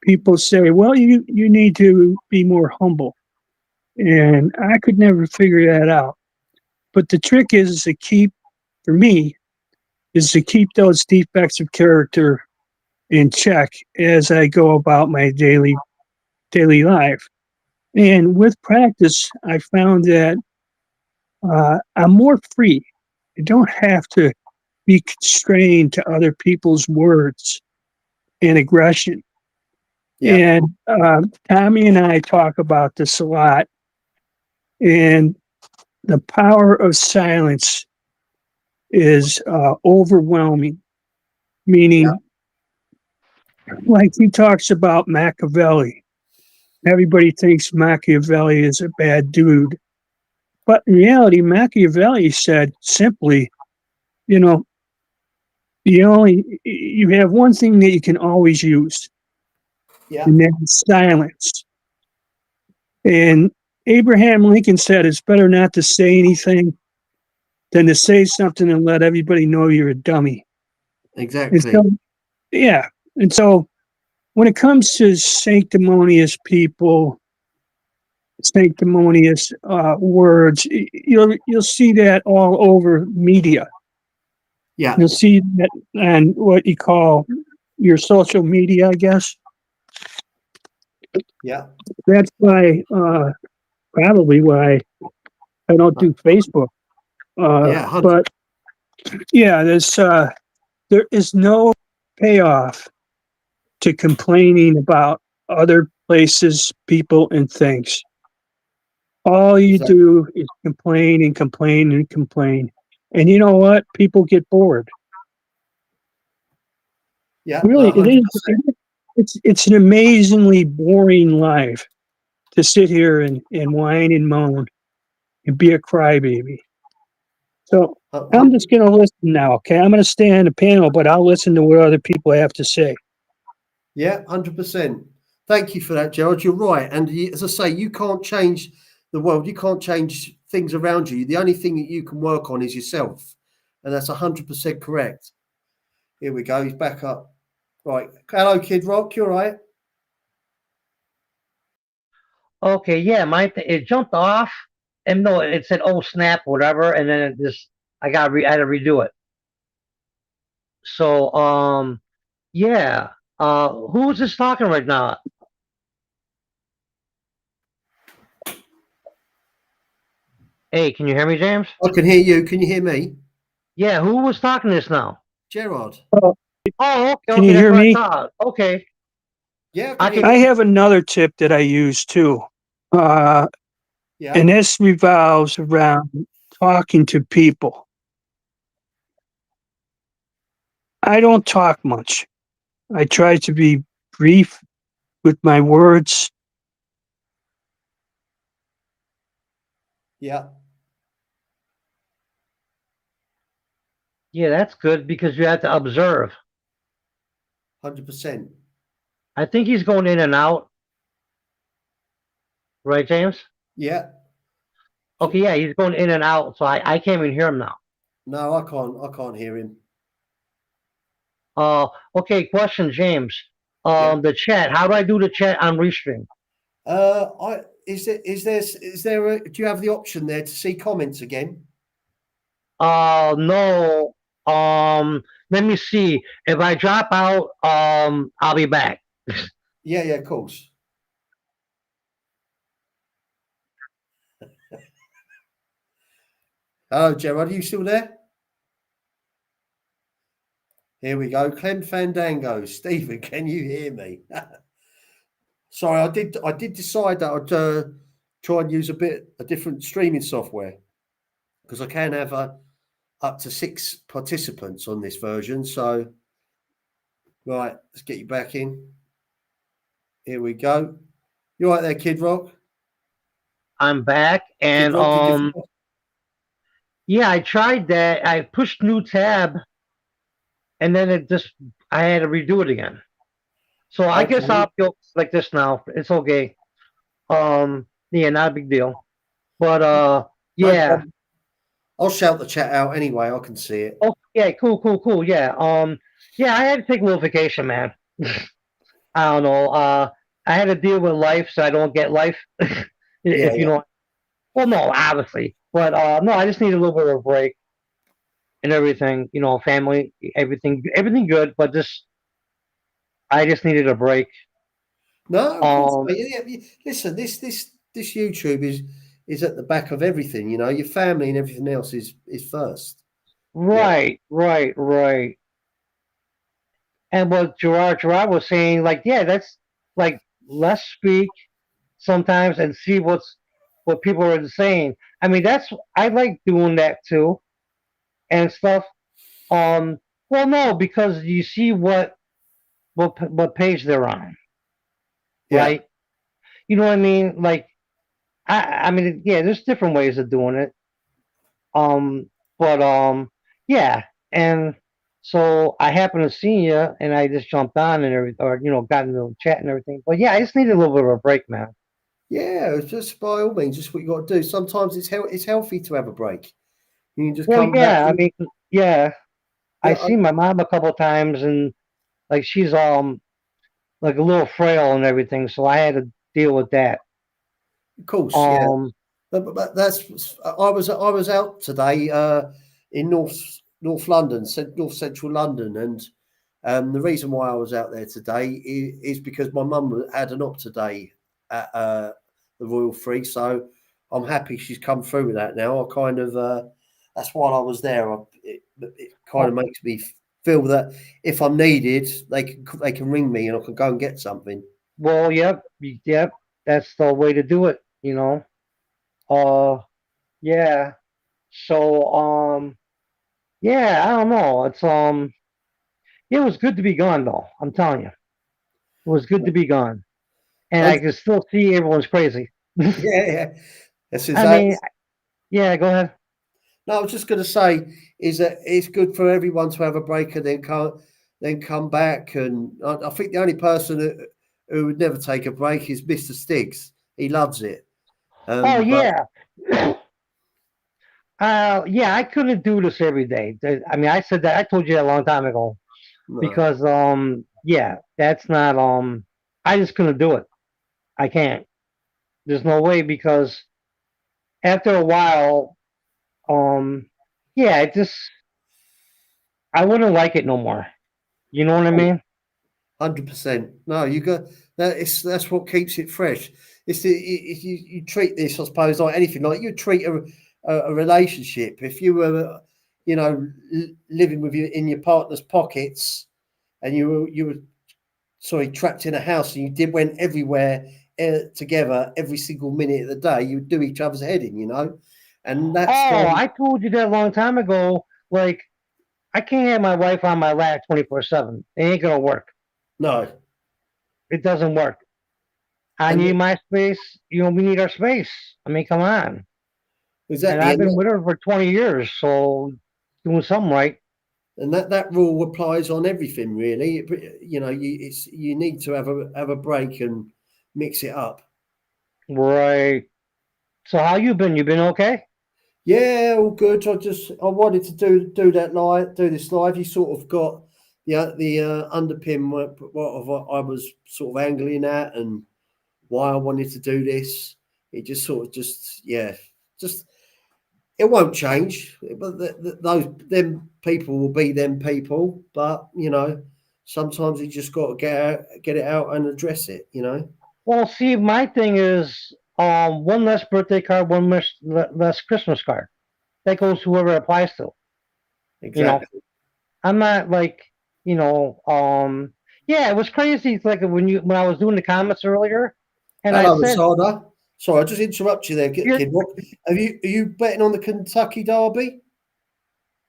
People say, "Well, you need to be more humble," and I could never figure that out. But the trick is to keep, for me, is to keep those defects of character in check as I go about my daily life. And with practice, I found that I'm more free. I don't have to be constrained to other people's words and aggression. Yeah, And Tommy and I talk about this a lot. And the power of silence is overwhelming, yeah, meaning, like he talks about Machiavelli. Everybody thinks Machiavelli is a bad dude. But in reality, Machiavelli said simply, you know, you have one thing that you can always use, yeah, and that's silence. And Abraham Lincoln said it's better not to say anything than to say something and let everybody know you're a dummy. And exactly. so, yeah. And so when it comes to sanctimonious people, sanctimonious words, you'll see that all over media. Yeah, You'll see that on what you call your social media, I guess. yeah, That's why, probably why I don't uh, do Facebook. yeah, 100. But yeah, there is no payoff to complaining about other places, people, and things. All you Exactly. do is complain and complain and complain. And you know what? People get bored. Yeah, Really, no, 100%. it's an amazingly boring life to sit here and whine and moan and be a crybaby. So I'm just going to listen now, okay? I'm going to stay on the panel, but I'll listen to what other people have to say. Yeah, 100%. Thank you for that, Gerald. You're right. And as I say, you can't change the world. You can't change things around you. The only thing that you can work on is yourself. And that's 100% correct. Here we go. He's back up. Right. Hello, Kid Rock. You're right. Okay, yeah, it jumped off, and no, it said "oh snap" whatever, and then I had to redo it. So yeah, who is this talking right now? Hey, can you hear me, James? I can hear you. Can you hear me? Yeah, who was talking this now? Gerard. Oh, Oh, okay, can you okay, that's hear what I me? thought. Okay, Yeah, I I can hear can. I you. have another tip that I use too. Uh, Yeah. and this revolves around talking to people. I don't talk much. I try to be brief with my words. Yeah. Yeah, that's good because you have to observe. 100%. I think he's going in and out, right, James? Yeah. Okay, yeah, he's going in and out, so I can't even hear him now. No, I can't. I can't hear him. Okay, question, James. Yeah. The chat. How do I do the chat on Restream? I do you have the option there to see comments again? No. Let me see. If I drop out, I'll be back. Yeah, of course. Hello, Gerard, are you still there? Here we go. Clem Fandango. Stephen, can you hear me? Sorry, I did decide that I'd try and use a different streaming software because I can have up to 6 participants on this version. So, right, let's get you back in. Here we go. You right there, Kid Rock? I'm back, Kid and Rock, did you? yeah, I tried that. I pushed new tab, and then I had to redo it again. So I guess Okay. I'll go like this now. It's okay. Yeah, not a big deal. But No yeah. problem. I'll shout the chat out anyway. I can see it. Oh, yeah, cool. Yeah. Yeah, I had to take a little vacation, man. I don't know. I had to deal with life, so I don't get life. Yeah, If you know. Well, no, obviously, but no, I just need a little bit of a break and everything. You know, family, everything good, but I just needed a break. No, of course. Um, Mate. Yeah, listen, this YouTube is at the back of everything. You know, your family and everything else is first. Yeah, right. And what Gerard was saying, like, yeah, that's like let's speak sometimes and see what people are saying. I mean, I like doing that too and stuff. Um, well, no, because you see what page they're on, yeah, right? You know what I mean? Like, I mean, yeah, there's different ways of doing it. Um, but yeah, and so I happened to see you, and I just jumped on and everything, or got into the chat and everything. But yeah, I just needed a little bit of a break, man. yeah. It's just by all means, just what you got to do. Sometimes it's healthy to have a break. You can just Well, come back. yeah, I mean, yeah, I Yeah, see my mom a couple times, and like she's like a little frail and everything, so I had to deal with that. of course, yeah. Um, But that's I was out today in North London, North Central London, and the reason why I was out there today is because my mum had an op today at the Royal Free, so I'm happy she's come through with that now. I kind of that's why I was there. It kind of oh, makes me feel that if I'm needed, they can ring me and I can go and get something. well, yep, that's the way to do it. Uh, yeah. So, yeah, I don't know. It was good to be gone, though. I'm telling you, it was good to be gone, and I And can still see everyone's crazy. yeah, that's I exactly. mean, yeah, go ahead. No, I was just going to say is that it's good for everyone to have a break and then come back. And I think the only person who would never take a break is Mr. Stiggs. He loves it. Oh But yeah, yeah. I couldn't do this every day. I mean, I said that. I told you that a long time ago no, because yeah, that's not I just couldn't do it. I can't. There's no way because after a while, um, yeah, I wouldn't like it no more. You know what I mean? 100%. No, you got that. That's what keeps it fresh. You treat this, I suppose, like anything. Like you treat a relationship. If you were, living with you in your partner's pockets, and you were sorry, trapped in a house and you went everywhere together every single minute of the day, you would do each other's head in. And that's Oh, when I told you that a long time ago. Like, I can't have my wife on my lap 24/7. It ain't gonna work. no, It doesn't work. I and need my space. We need our space. I mean, come on. And exactly, I've been with her for 20 years, so doing something right. and that rule applies on everything really. You need to have a break and mix it up. Right. So how you been? You been okay? Yeah, all good. I wanted to do this live. You sort of got the underpin what I was sort of angling at and why I wanted to do this. It just sort of just it won't change. But those them people will be them people. But sometimes you just got to get it out and address it. Well, see, my thing is one less birthday card, one less Christmas card. That goes to whoever it applies to. You know, Exactly. I'm not like, you know, yeah, it was crazy. It's like when I was doing the comments earlier, and I Hello, said, Asada. Sorry, I just interrupt you there, "You're kid. What are you betting on the Kentucky Derby?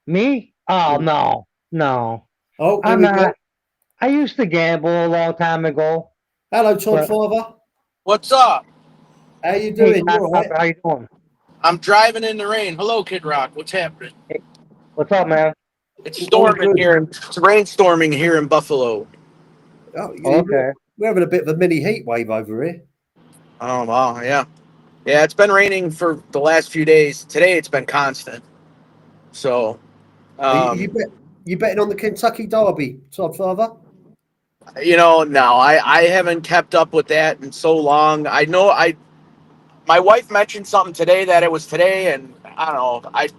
me? Oh no, no, Oh, here I'm we go. not. I used to gamble a long time ago, Hello, Todd but Father. What's up? How you hey, doing? You all right? how you doing? I'm driving in the rain. Hello, Kid Rock. What's happening? Hey, what's up, man? It's All storming good. here. It's rainstorming here in Buffalo. Oh, Okay. we're having a bit of a mini heat wave over here. Oh wow, yeah, yeah. It's been raining for the last few days. Today it's been constant. So, Are you um, you betting on the Kentucky Derby, Todd Father? no, I haven't kept up with that in so long. I know my wife mentioned something today that it was today, and I don't know. I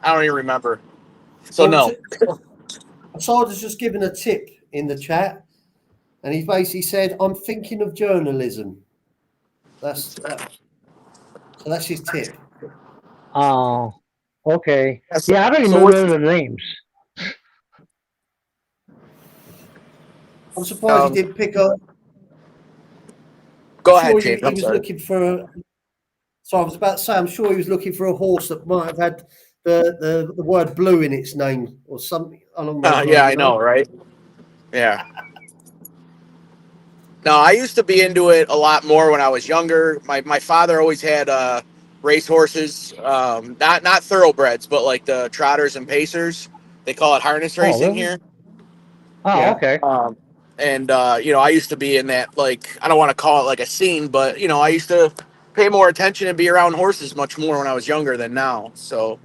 don't even remember. So Well, no. Asada's just given a tip in the chat, and he basically said, "I'm thinking of journalism." That. So that's his tip. Oh, okay. So, Yeah, I don't even so know what's none of the names. I'm surprised he um? didn't pick up. I'm Go ahead, sure James. he I'm was sorry. looking for. So I was about to say, I'm sure he was looking for a horse that might have had the word blue in its name or something along those Yeah, lines. I know, right? Yeah. No, I used to be into it a lot more when I was younger. My father always had race horses, not thoroughbreds, but like the trotters and pacers. They call it harness Oh, racing really? here. Oh, Yeah. okay. And I used to be in that, like, I don't want to call it like a scene, but I used to pay more attention and be around horses much more when I was younger than now. So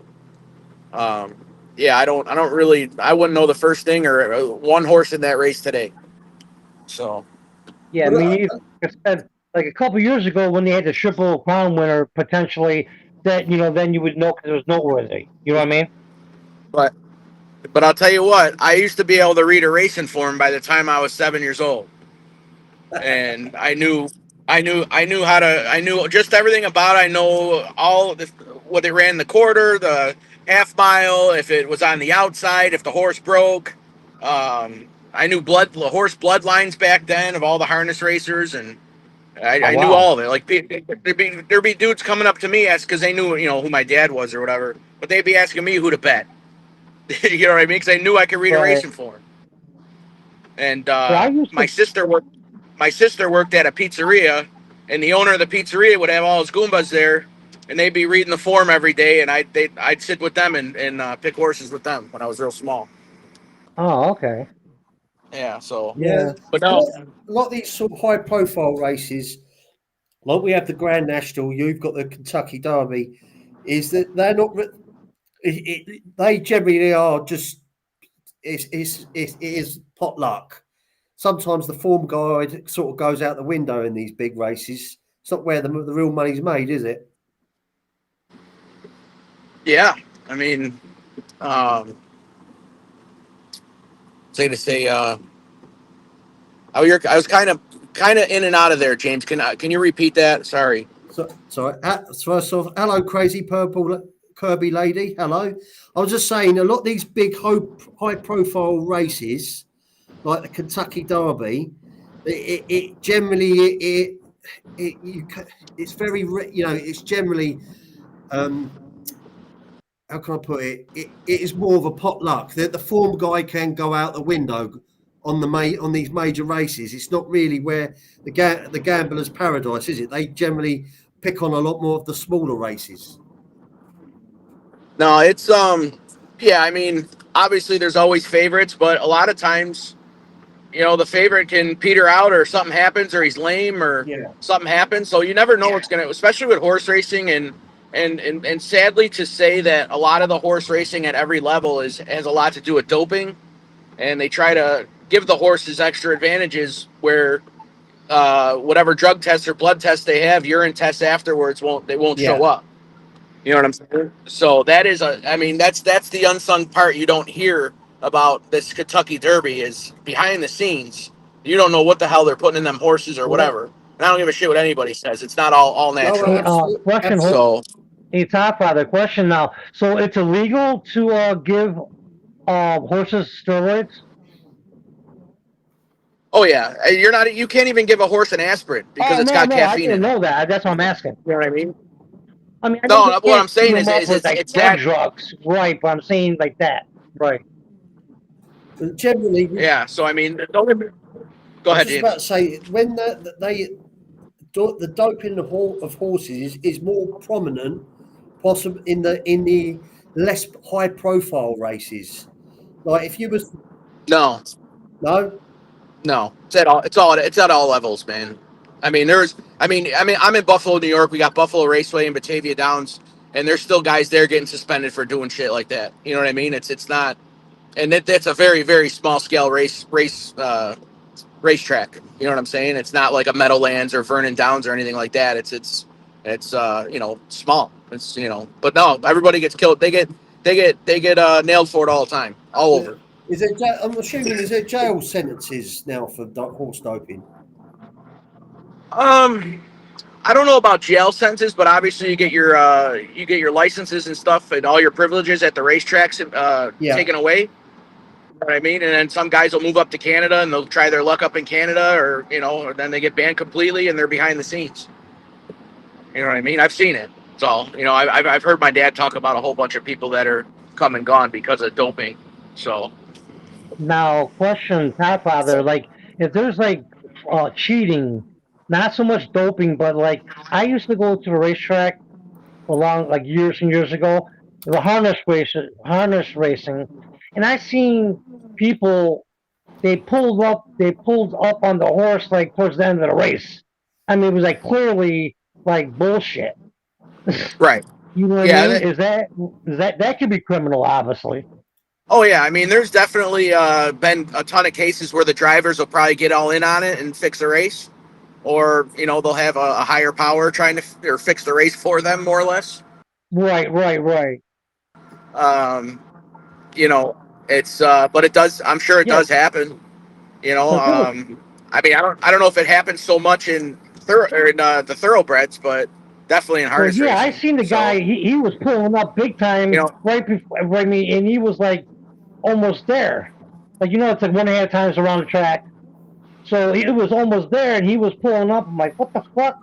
um, yeah, I don't really, I wouldn't know the first thing or one horse in that race today. So. Yeah, Well, me neither. Like I said, like a couple years ago when they had the Triple Crown winner potentially, that then you would know because it was noteworthy. You know what I mean? But I'll tell you what, I used to be able to read a racing form by the time I was 7 years old, and I knew how to. I knew just everything about it. I know all the, what it ran the quarter, the half mile, if it was on the outside, if the horse broke. I knew horse bloodlines back then of all the harness racers, and Oh I knew wow. all of it. Like there'd be dudes coming up to me because they knew who my dad was or whatever, but they'd be asking me who to bet. You know what I mean? Because I knew I could read a Right. racing form. And Yeah, I used my to. sister worked. My sister worked at a pizzeria, and the owner of the pizzeria would have all his Goombas there, and they'd be reading the form every day, and I'd sit with them and pick horses with them when I was real small. Oh, okay. Yeah. So, yeah, Yeah. but a no. lot of these sort of high profile races, like we have the Grand National, you've got the Kentucky Derby, is that they're not. They generally are just it is pot luck. Sometimes the form guide sort of goes out the window in these big races. It's not where the real money's made, is it? Yeah. I mean, um, say to say, I was kind of in and out of there, James. Can you repeat that? Sorry. So first off, hello, crazy purple Kirby lady. Hello. I was just saying, a lot of these big high profile races, like the Kentucky Derby, it generally it's very it's generally how can I put it? It is more of a pot luck. The form guy can go out the window on on these major races. It's not really where the gambler's paradise, is it? They generally pick on a lot more of the smaller races. No, it's yeah, I mean, obviously there's always favorites, but a lot of times, the favorite can peter out or something happens or he's lame or Yeah. something happens. So you never know what's gonna, especially with horse racing and sadly to say that a lot of the horse racing at every level has a lot to do with doping, and they try to give the horses extra advantages where whatever drug tests or blood tests they have, urine tests afterwards won't show up. You know what I'm saying? So that is that's the unsung part you don't hear about this Kentucky Derby is behind the scenes. You don't know what the hell they're putting in them horses or whatever. And I don't give a shit what anybody says. It's not all natural. Hey, absolutely. question. So Hey, Top Father, question now. So it's illegal to give horses steroids? oh yeah, you can't even give a horse an aspirin because Oh it's no, got no, I caffeine didn't in it. know that. That's what I'm asking. You know what I mean? I mean, I know No, they what I'm can't shoot saying them is, up with like it's blood that. drugs, right? But I'm saying like that, right? But generally, Yeah. So I mean, go I was ahead, just about James. to say when the doping of horses is more prominent, possible in the less high profile races. Like if you was No, no, no, it's at all levels, man. I mean, I'm in Buffalo, New York. We got Buffalo Raceway and Batavia Downs, and there's still guys there getting suspended for doing shit like that. You know what I mean? It's not, and that's a very very small scale racetrack. You know what I'm saying? It's not like a Meadowlands or Vernon Downs or anything like that. It's small. It's but no, everybody gets killed. They get nailed for it all the time, all over. is it? I'm assuming is there jail sentences now for horse doping? Um, I don't know about jail sentences, but obviously you get your licenses and stuff and all your privileges at the racetracks Yeah. taken away. You know what I mean? And then some guys will move up to Canada and they'll try their luck up in Canada, or then they get banned completely and they're behind the scenes. You know what I mean? I've seen it. So I've heard my dad talk about a whole bunch of people that are come and gone because of doping. So Now, question, Top Father, like if there's like cheating, not so much doping, but like I used to go to the racetrack a long like years and years ago, the harness racing, and I seen people they pulled up on the horse like towards the end of the race. I mean, it was like clearly like bullshit. right, You know what I yeah. mean? Is that could be criminal, obviously. Oh yeah, I mean, there's definitely been a ton of cases where the drivers will probably get all in on it and fix the race, or they'll have a higher power trying to or fix the race for them, more or less. Right, right, right. Um, you know, it's but it does. I'm sure it Yeah, does happen. You know, because there was I mean, I don't know if it happens so much the thoroughbreds, but definitely in well, harness yeah, I racing. seen the So guy. He was pulling up big you time know, right before right me, and he was like almost there. Like it's like 1.5 times around the track, so it was almost there, and he was pulling up. I'm like, what the fuck?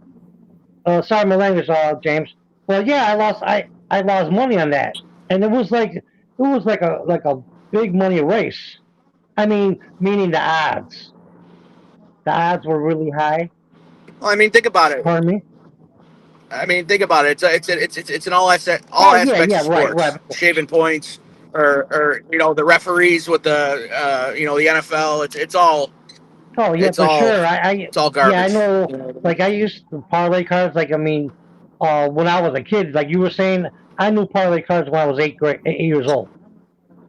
Sorry, my language, James. But yeah, I lost money on that, and it was like a big money race. I mean, meaning the odds were really high. well, I mean, think about it. Pardon me. I mean, think about it. It's an all Oh yeah, aspects yeah, of right, right. sports, shaving points, or the referees with the the NFL. Oh yeah, It's for all sure. I it's all yeah, I garbage. know. You know what I mean? Like I used to parlay cards. Like I mean, when I was a kid, like you were saying, I knew parlay cards when I was 8 years old.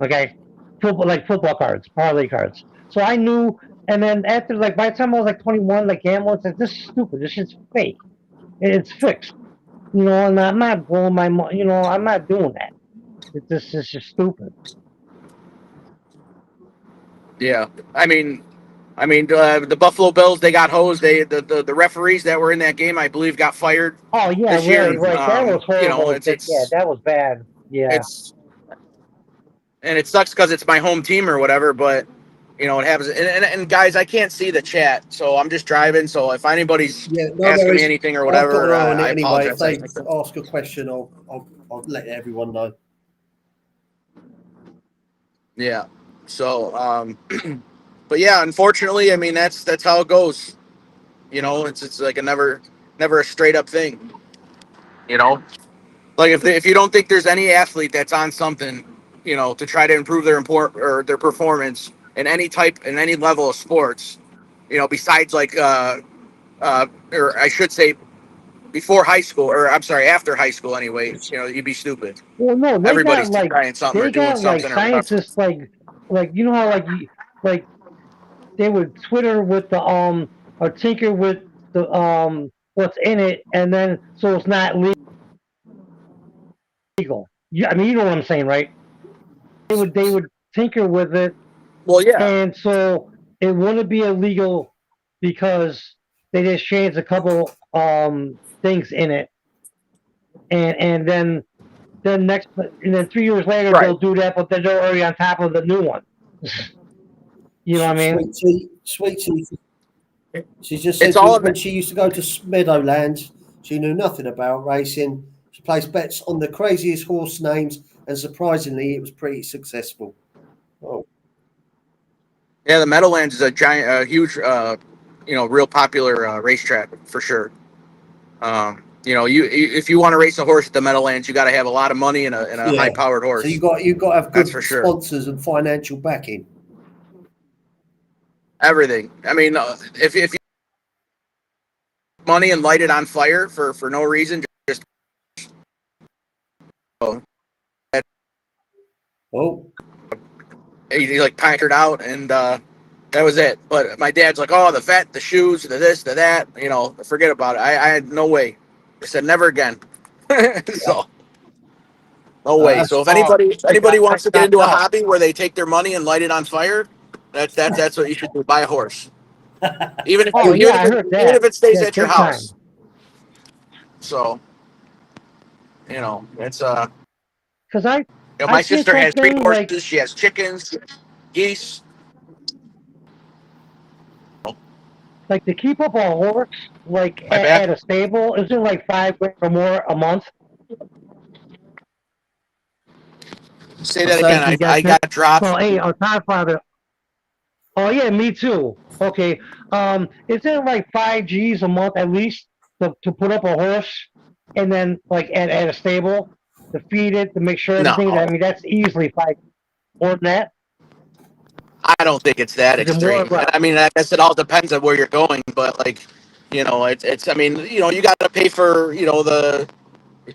Okay, football cards, parlay cards. So I knew, and then after like by the time I was like 21, like gambling, it's like this is stupid. This shit's fake. It's fixed. And I'm not blowing my money. I'm not doing that. It's just stupid. Yeah, the Buffalo Bills, they got hosed. The referees that were in that game, I believe, got fired Oh yeah, this year. right, right. That was horrible. Yeah, It's that was bad. Yeah. it's and it sucks because it's my home team or whatever. But it happens. And guys, I can't see the chat, so I'm just driving. So if anybody's Yeah, no asking me worries. anything or I've got an whatever, eye on I it anyway. If apologize. they ask a question, I'll let everyone know. Yeah. So, but yeah, unfortunately, I mean that's how it goes. It's like a never a straight up thing. You know, like if you don't think there's any athlete that's on something, to try to improve their their performance in any level of sports, besides like or I should say before high school, or I'm sorry, after high school anyway, you'd be stupid. Well, no, they got Everybody's like trying something or they doing got like something or whatever. scientists like how like they would Twitter with the or tinker with the what's in it, and then so it's not legal. Yeah, I mean, you know what I'm saying, right? They would tinker with it, Well, yeah, and so it wouldn't be illegal because they just changed a couple things in it, and next and then 3 years later right. they'll do that, but then they're already on top of the new one. You know what I mean? Sweet tea. She just It's said all when she used to go to Meadowlands, she knew nothing about racing. She placed bets on the craziest horse names, and surprisingly, it was pretty successful. Oh, yeah. The Meadowlands is a giant, huge, real popular racetrack for sure. If you want to race a horse at the Meadowlands, you got to have a lot of money and a high yeah. powered So horse. you got to have That's for good sure. sponsors and financial backing. Everything. I mean, if you have money and light it on fire for no reason, just oh, Oh, he like packed out and that was it. But my dad's like, oh, the vet, the shoes, the this, the that. Forget about it. I had no way. I said never again. yeah. So no way. That's So if Oh, anybody I wants to get got into a out. hobby where they take their money and light it on fire, that's what you should do. Buy a horse, even if Oh you good. yeah, even if I it, heard even that. if it stays Yeah, at your big time. house. So it's Cause I my seen sister has 3 something like horses. She has chickens, geese. to keep up a horse like My back. at a stable isn't like 5 grand or more a month. Say What's that that? again. You got I to. got dropped. Oh hey, on top father. Oh yeah, me too. Okay. Isn't it like 5 G's a month at least to put up a horse, and then like at a stable to feed it to make sure No, everything. I mean that's easily 5 more than that. I don't think it's that Is it more or extreme. less? I mean, I guess it all depends on where you're going, but like, it's. I mean, you got to pay for the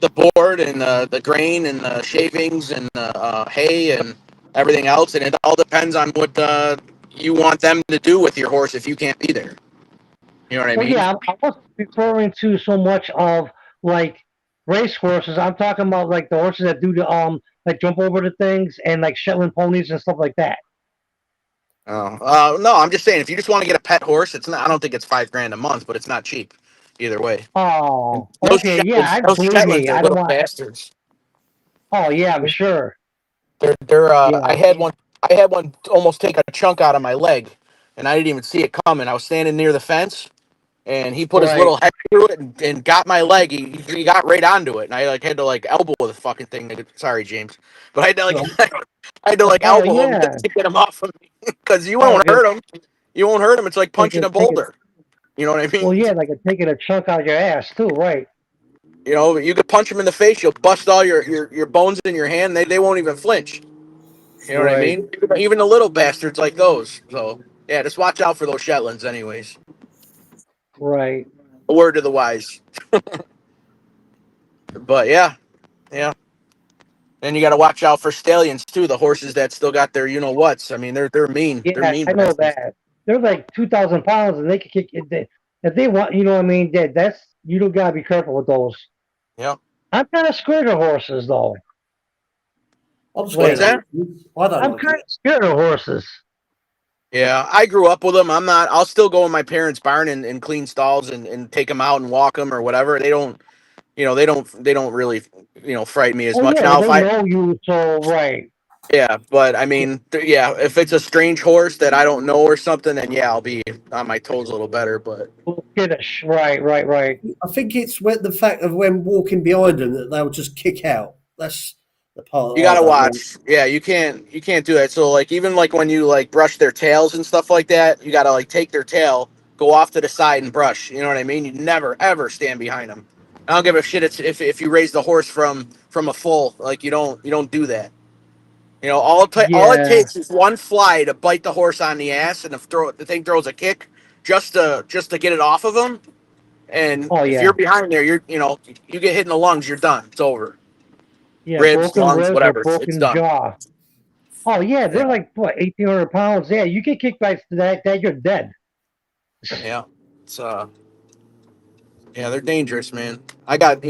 board and the grain and the shavings and the hay and everything else, and it all depends on what you want them to do with your horse if you can't be there. You know what I Well, mean? yeah, I wasn't referring to so much of like race horses. I'm talking about like the horses that do the like jump over the things and like Shetland ponies and stuff like that. Oh, no, I'm just saying if you just want to get a pet horse, it's not. I don't think it's 5 grand a month, but it's not cheap either way. And Oh, okay, yeah, I Those believe Shetlands me. are I don't little want. bastards. Oh, yeah, I'm sure. They're. I Yeah, had one. I had one almost take a chunk out of my leg, and I didn't even see it coming. I was standing near the fence, and he put his right. little head through it and got my leg. He got right onto it, and I like had to like elbow the fucking thing. Sorry, James, but I had to like Well, I had to like Oh, elbow him yeah. to get him off of me because you Oh, won't like a hurt him. You won't hurt him. It's like take punching it, a take it. boulder. You know what I Well, mean? yeah, like a taking a chunk out of your ass too, right? You could punch him in the face. You'll bust all your bones in your hand. They won't even flinch. You know what I Right, mean? Even the little bastards like those. So yeah, just watch out for those Shetlands, anyways. right. A word to the wise. But yeah, yeah. And you got to watch out for stallions too. The horses that still got their whats. I mean, they're mean. They're Yeah, mean I know bastards. that. They're like 2,000 pounds, and they can kick it. If they want, you know what I mean. That's you don't gotta be careful with those. Yeah. I'm kind of scared of horses, though. I'm What's scared of Lately, that? horses. I don't I'm like kind it. of scared of horses. Yeah, I grew up with them. I'm not. I'll still go in my parents' barn and clean stalls and take them out and walk them or whatever. They don't. They don't really frighten me as Oh much yeah, well now. If they I know you, so right. Yeah, but I mean, yeah, if it's a strange horse that I don't know or something, then yeah, I'll be on my toes a little better. But A little skittish. Right, right, right. I think it's the fact of when walking behind them that they'll just kick out. That's the part you I gotta don't like. watch. Yeah, you can't do that. So like even like when you like brush their tails and stuff like that, you gotta like take their tail, go off to the side and brush. You know what I mean? You never ever stand behind them. I don't give a shit if you raise the horse from a full. Like you don't do that. All it Yeah. takes is one fly to bite the horse on the ass, and if the thing throws a kick just to get it off of him. And Oh if you're yeah. behind there, you get hit in the lungs, you're done. It's over. Yeah. Ribs, Broken lungs, ribs or whatever. It's broken done. jaw. Oh yeah, Yeah, they're like what 1,800 pounds. Yeah, you get kicked by that, you're dead. yeah. It's yeah, they're dangerous, man. I got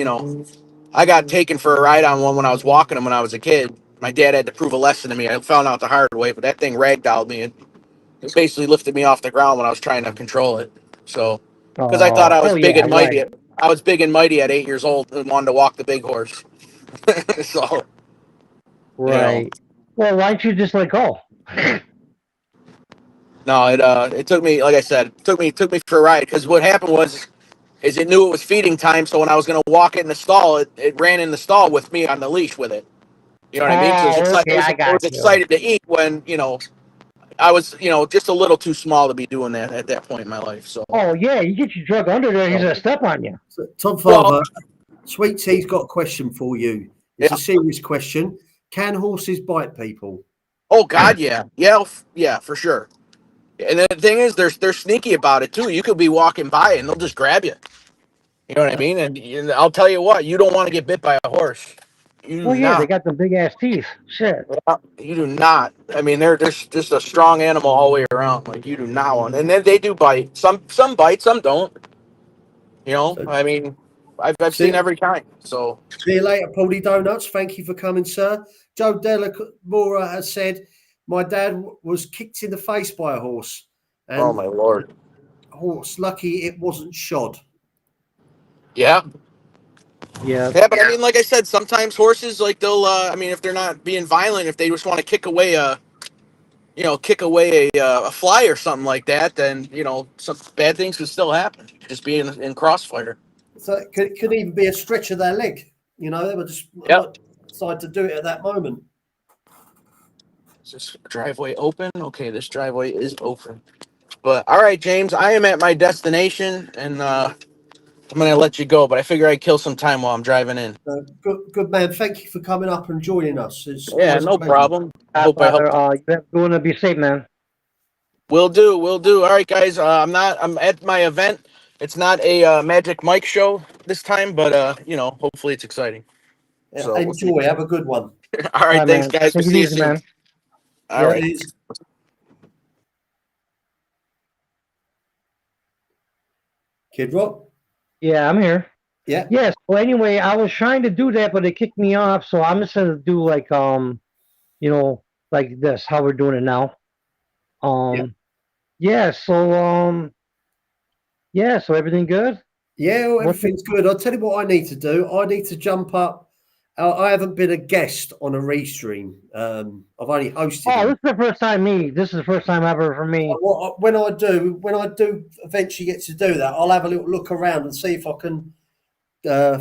taken for a ride on one when I was walking them when I was a kid. My dad had to prove a lesson to me. I found out the hard way, but that thing ragdolled me. It basically lifted me off the ground when I was trying to control it. So, because I thought I was Oh big yeah, and mighty, right, I was big and mighty at 8 years old and wanted to walk the big horse. So, you know, right. Well, why don't you just let go? no, it took me, like I said, took me for a ride because what happened was is it knew it was feeding time, so when I was going to walk it in the stall, it ran in the stall with me on the leash with it. You know what I mean? So Oh, okay, I it got was you. excited to eat when I was just a little too small to be doing that at that point in my life. So, Oh yeah, you get your drug under there, he's so gonna step on you. So, Tom well, Father, Sweet Tea's got a question for you. It's yeah. a serious question. Can horses bite people? Oh God, yeah, yeah, for sure. And the thing is, they're sneaky about it too. You could be walking by and they'll just grab you. You know what I Uh, mean? And I'll tell you what, you don't want to get bit by a horse. You do Well, yeah, they not. got the big ass teeth. Shit. You do not. I mean, they're just a strong animal all the way around. Like you do not want. And then they do bite. Some bite, some don't. so, I mean, I've seen see, every kind. So see you later, Paulie Donuts. Thank you for coming, sir. Joe Delamora has said, my dad was kicked in the face by a horse. oh And my lord. horse, lucky it wasn't shod. Yeah. Yeah. Yeah, but I mean, like I said, sometimes horses like they'll. I mean, if they're not being violent, if they just want to kick away a fly or something like that, then some bad things could still happen. Just being in crossfire. So it could even be a stretch of their leg. They were just Yep. might decide to do it at that moment. Is this driveway open? Okay, this driveway is open. But all right, James, I am at my destination, and I'm gonna let you go. But I figure I'd kill some time while I'm driving in. Good man. Thank you for coming up and joining us. It's Yeah, always a no pleasure. problem. I hope I Godfather, helped. you have to go and be safe, man. Will do. Will do. All right, guys. I'm at my event. It's not a Magic Mike show this time, but hopefully it's exciting. Yeah, So we'll see. enjoy. Have a good one. All All right, right, thanks, man. guys. We'll Take it see you easy, soon. man. All Yep. right. Cheers. Kid Rock. Yeah, I'm here. Yeah. Yes. Well, anyway, I was trying to do that, but they kicked me off. So I'm just gonna do you know, like this, how we're doing it now. Yeah. Yeah. So everything good? Yeah. Well, What's the? everything's good. I'll tell you what I need to do. I need to jump up. I haven't been a guest on a restream. I've only hosted Oh, them. this is the first time me. This is the first time ever for me. When I do eventually get to do that, I'll have a little look around and see if I can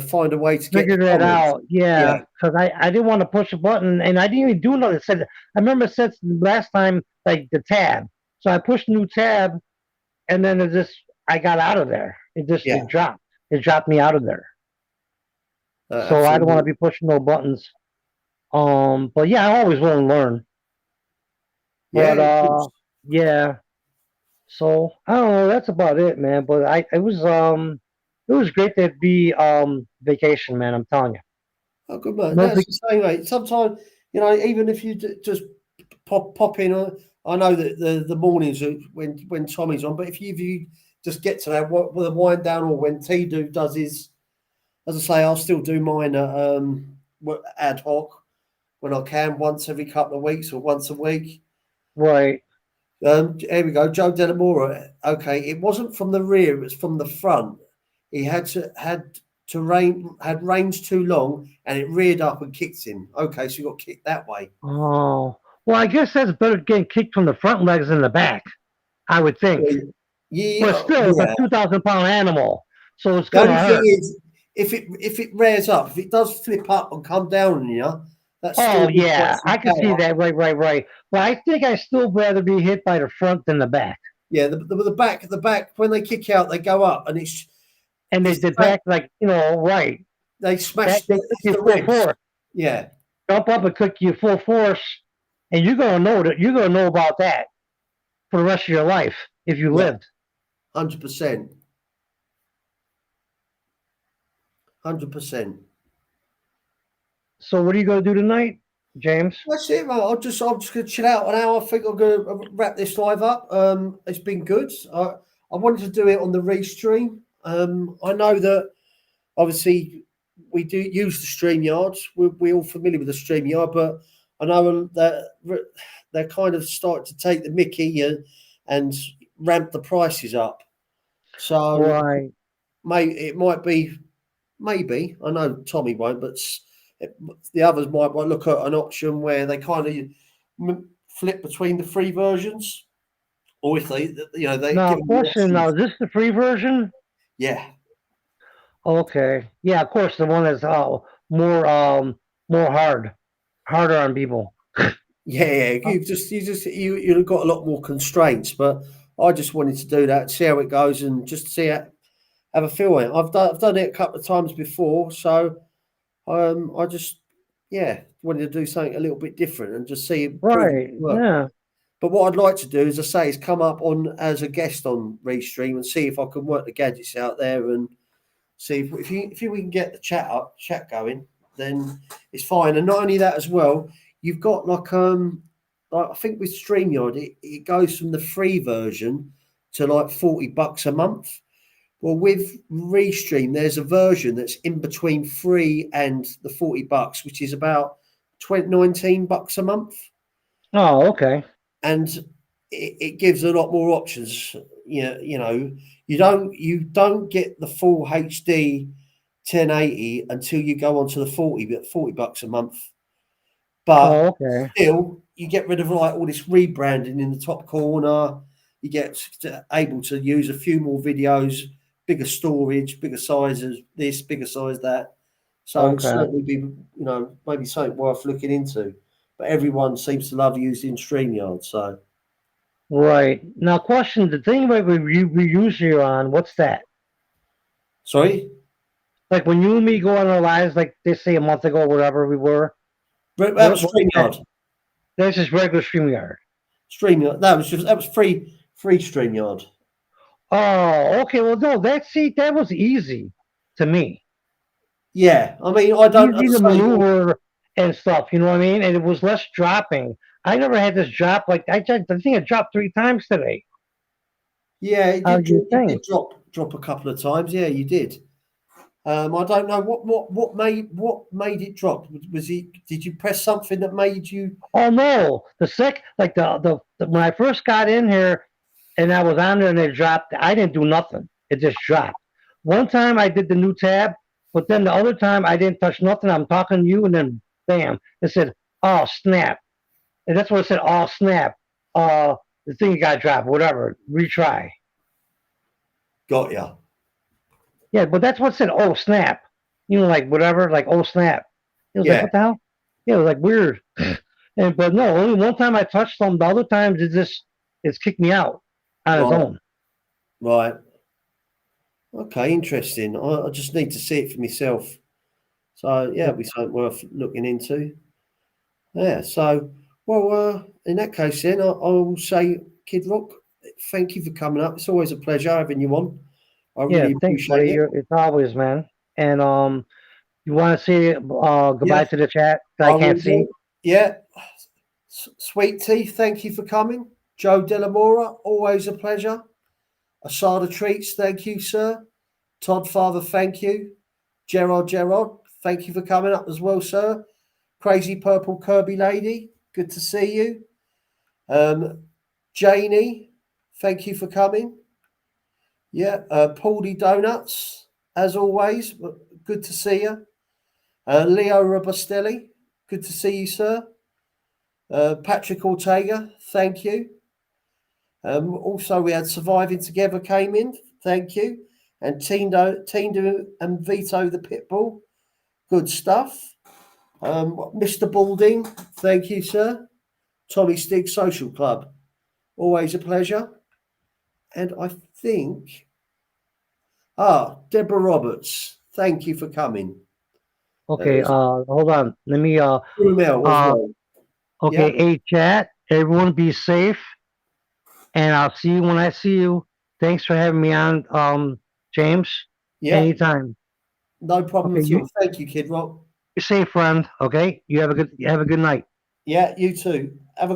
find a way to get the Figure that comments. out. Yeah, Yeah. because I didn't want to push a button, and I didn't even do nothing. It said I remember it said last time like the tab. So I pushed new tab, and then it just I got out of there. Yeah. It dropped. It dropped me out of there. So I don't want to Absolutely. be pushing no buttons. But yeah, I always want to learn. Yeah. But Of course. yeah. So I don't know. That's about it, man. But it was great to be vacation, man. I'm telling you. Oh, good man. No That's big. the same, mate. Sometimes, even if you just pop in, I know that the mornings are when Tommy's on, but if you just get to that with a wind down, or when does his, as I say, I'll still do mine ad hoc when I can, once every couple of weeks or once a week. Right. Here we go, Joe Delamora. Okay, it wasn't from the rear; it was from the front. He had range too long, and it reared up and kicked him. Okay, so you got kicked that way. Oh, well, I guess that's better getting kicked from the front legs than the back, I would think. But Yeah, still, it's a yeah. 2,000 pound animal, so it's The gonna only thing hurt. is, if it rears up, if it does flip up and come down on you, that's still Oh quite yeah, some I can see power. that. Right. But I think I still rather be hit by the front than the back. Yeah, the back when they kick out, they go up, and And it's the the back. back, like right, They that smash they cook it's you the full ribs. force. Yeah, Jump up and cook you full force, and you're gonna know about that for the rest of your life if you yeah, lived. 100%, 100%. So what are you gonna do tonight, James? That's it, mate. I'm just gonna chill out an hour. I think I'm gonna wrap this live up. It's been good. I wanted to do it on the restream. I know that obviously we do use the StreamYard. We're all familiar with the StreamYard, but I know that they're kind of starting to take the mickey and ramp the prices up. So Right. it might be, maybe, I know Tommy won't, but the others might look at an option where they kind of flip between the free versions, or if they Now, give them the question. Now, options. is this the free version? Yeah, Okay. Yeah, of course, the one that's more more harder on people. yeah. You've got a lot more constraints, but I just wanted to do that, see how it goes, and just see it, have a feel on it. I've done it a couple of times before, so I just wanted to do something a little bit different and just see it prove it Right. work. Yeah. But what I'd like to do, as I say, is come up on as a guest on Restream and see if I can work the gadgets out there and see if we can get the chat going, then it's fine. And not only that as well, you've got like I think with StreamYard it goes from the free version to like $40 a month. Well, with Restream, there's a version that's in between free and the $40, which is about $19 a month, Oh, okay. and it gives a lot more options. You don't get the full HD 1080 until you go on to the $40 a month. But Oh, okay. still, you get rid of like all this rebranding in the top corner. You get able to use a few more videos, bigger storage, bigger sizes, this, bigger size that. So it'd Okay. certainly be, maybe something worth looking into. But everyone seems to love using StreamYard. So, Right. Now, question. The thing that we usually are on, what's that? sorry, Like when you and me go on our lives, like they say a month ago, whatever we were. that was What is that? StreamYard. That's just regular StreamYard. StreamYard. That was free StreamYard. Oh, okay. Well, no, that was easy to me. Yeah, I mean, I don't Easy to say, maneuver and stuff. You know what I mean? And it was less dropping. I never had this drop. Like I think it dropped 3 times today. yeah, it How did. do you It did think? drop a couple of times. Yeah, you did. I don't know what made it drop. Was it? Did you press something that made you? Oh no, the when I first got in here and I was on there and it dropped. I didn't do nothing. It just dropped. One time I did the new tab, but then the other time I didn't touch nothing. I'm talking to you and then bam, it said, "Oh snap," and that's what it said. "Oh snap." The thing got dropped. Whatever. Retry. Got ya. Yeah, but that's what it said. "Oh snap." You know, like whatever. Like "Oh snap." It was like, Yeah. "What the hell?" Yeah, it was like weird. And but no, only one time I touched them. The other times it's kicked me out on its Right. own. Right. Okay. Interesting. I just need to see it for myself. So yeah, it'll be something worth looking into. Yeah. So well, in that case, then I'll say, Kid Rock, thank you for coming up. It's always a pleasure having you on. I Yeah, really thanks, appreciate buddy. it. It's always, man. And you want to say Yeah, goodbye to the chat that I I will can't see? do. Yeah. Sweet Tea, thank you for coming. Joe Delamora, always a pleasure. Asada Treats, thank you, sir. Todd Father, thank you. Gerard, thank you for coming up as well, sir. Crazy Purple Kirby Lady, good to see you. Janie, thank you for coming. Yeah, Paulie Donuts, as always, good to see you. Leo Robustelli, good to see you, sir. Patrick Ortega, thank you. Also, we had Surviving Together came in, thank you. And Tindo and Vito the Pitbull, good stuff. Mr. Balding, thank you, sir. Tommy Stig Social Club, always a pleasure. And I think, Deborah Roberts, thank you for coming. Okay, hold on. Let me Brumel as uh well. Yeah, okay, hey chat, everyone be safe and I'll see you when I see you. Thanks for having me on, James. yeah, Anytime. no problem Okay, at all. Thank you, Kid Rock. you safe, friend. Okay? You have a good night. Yeah, you too. Have a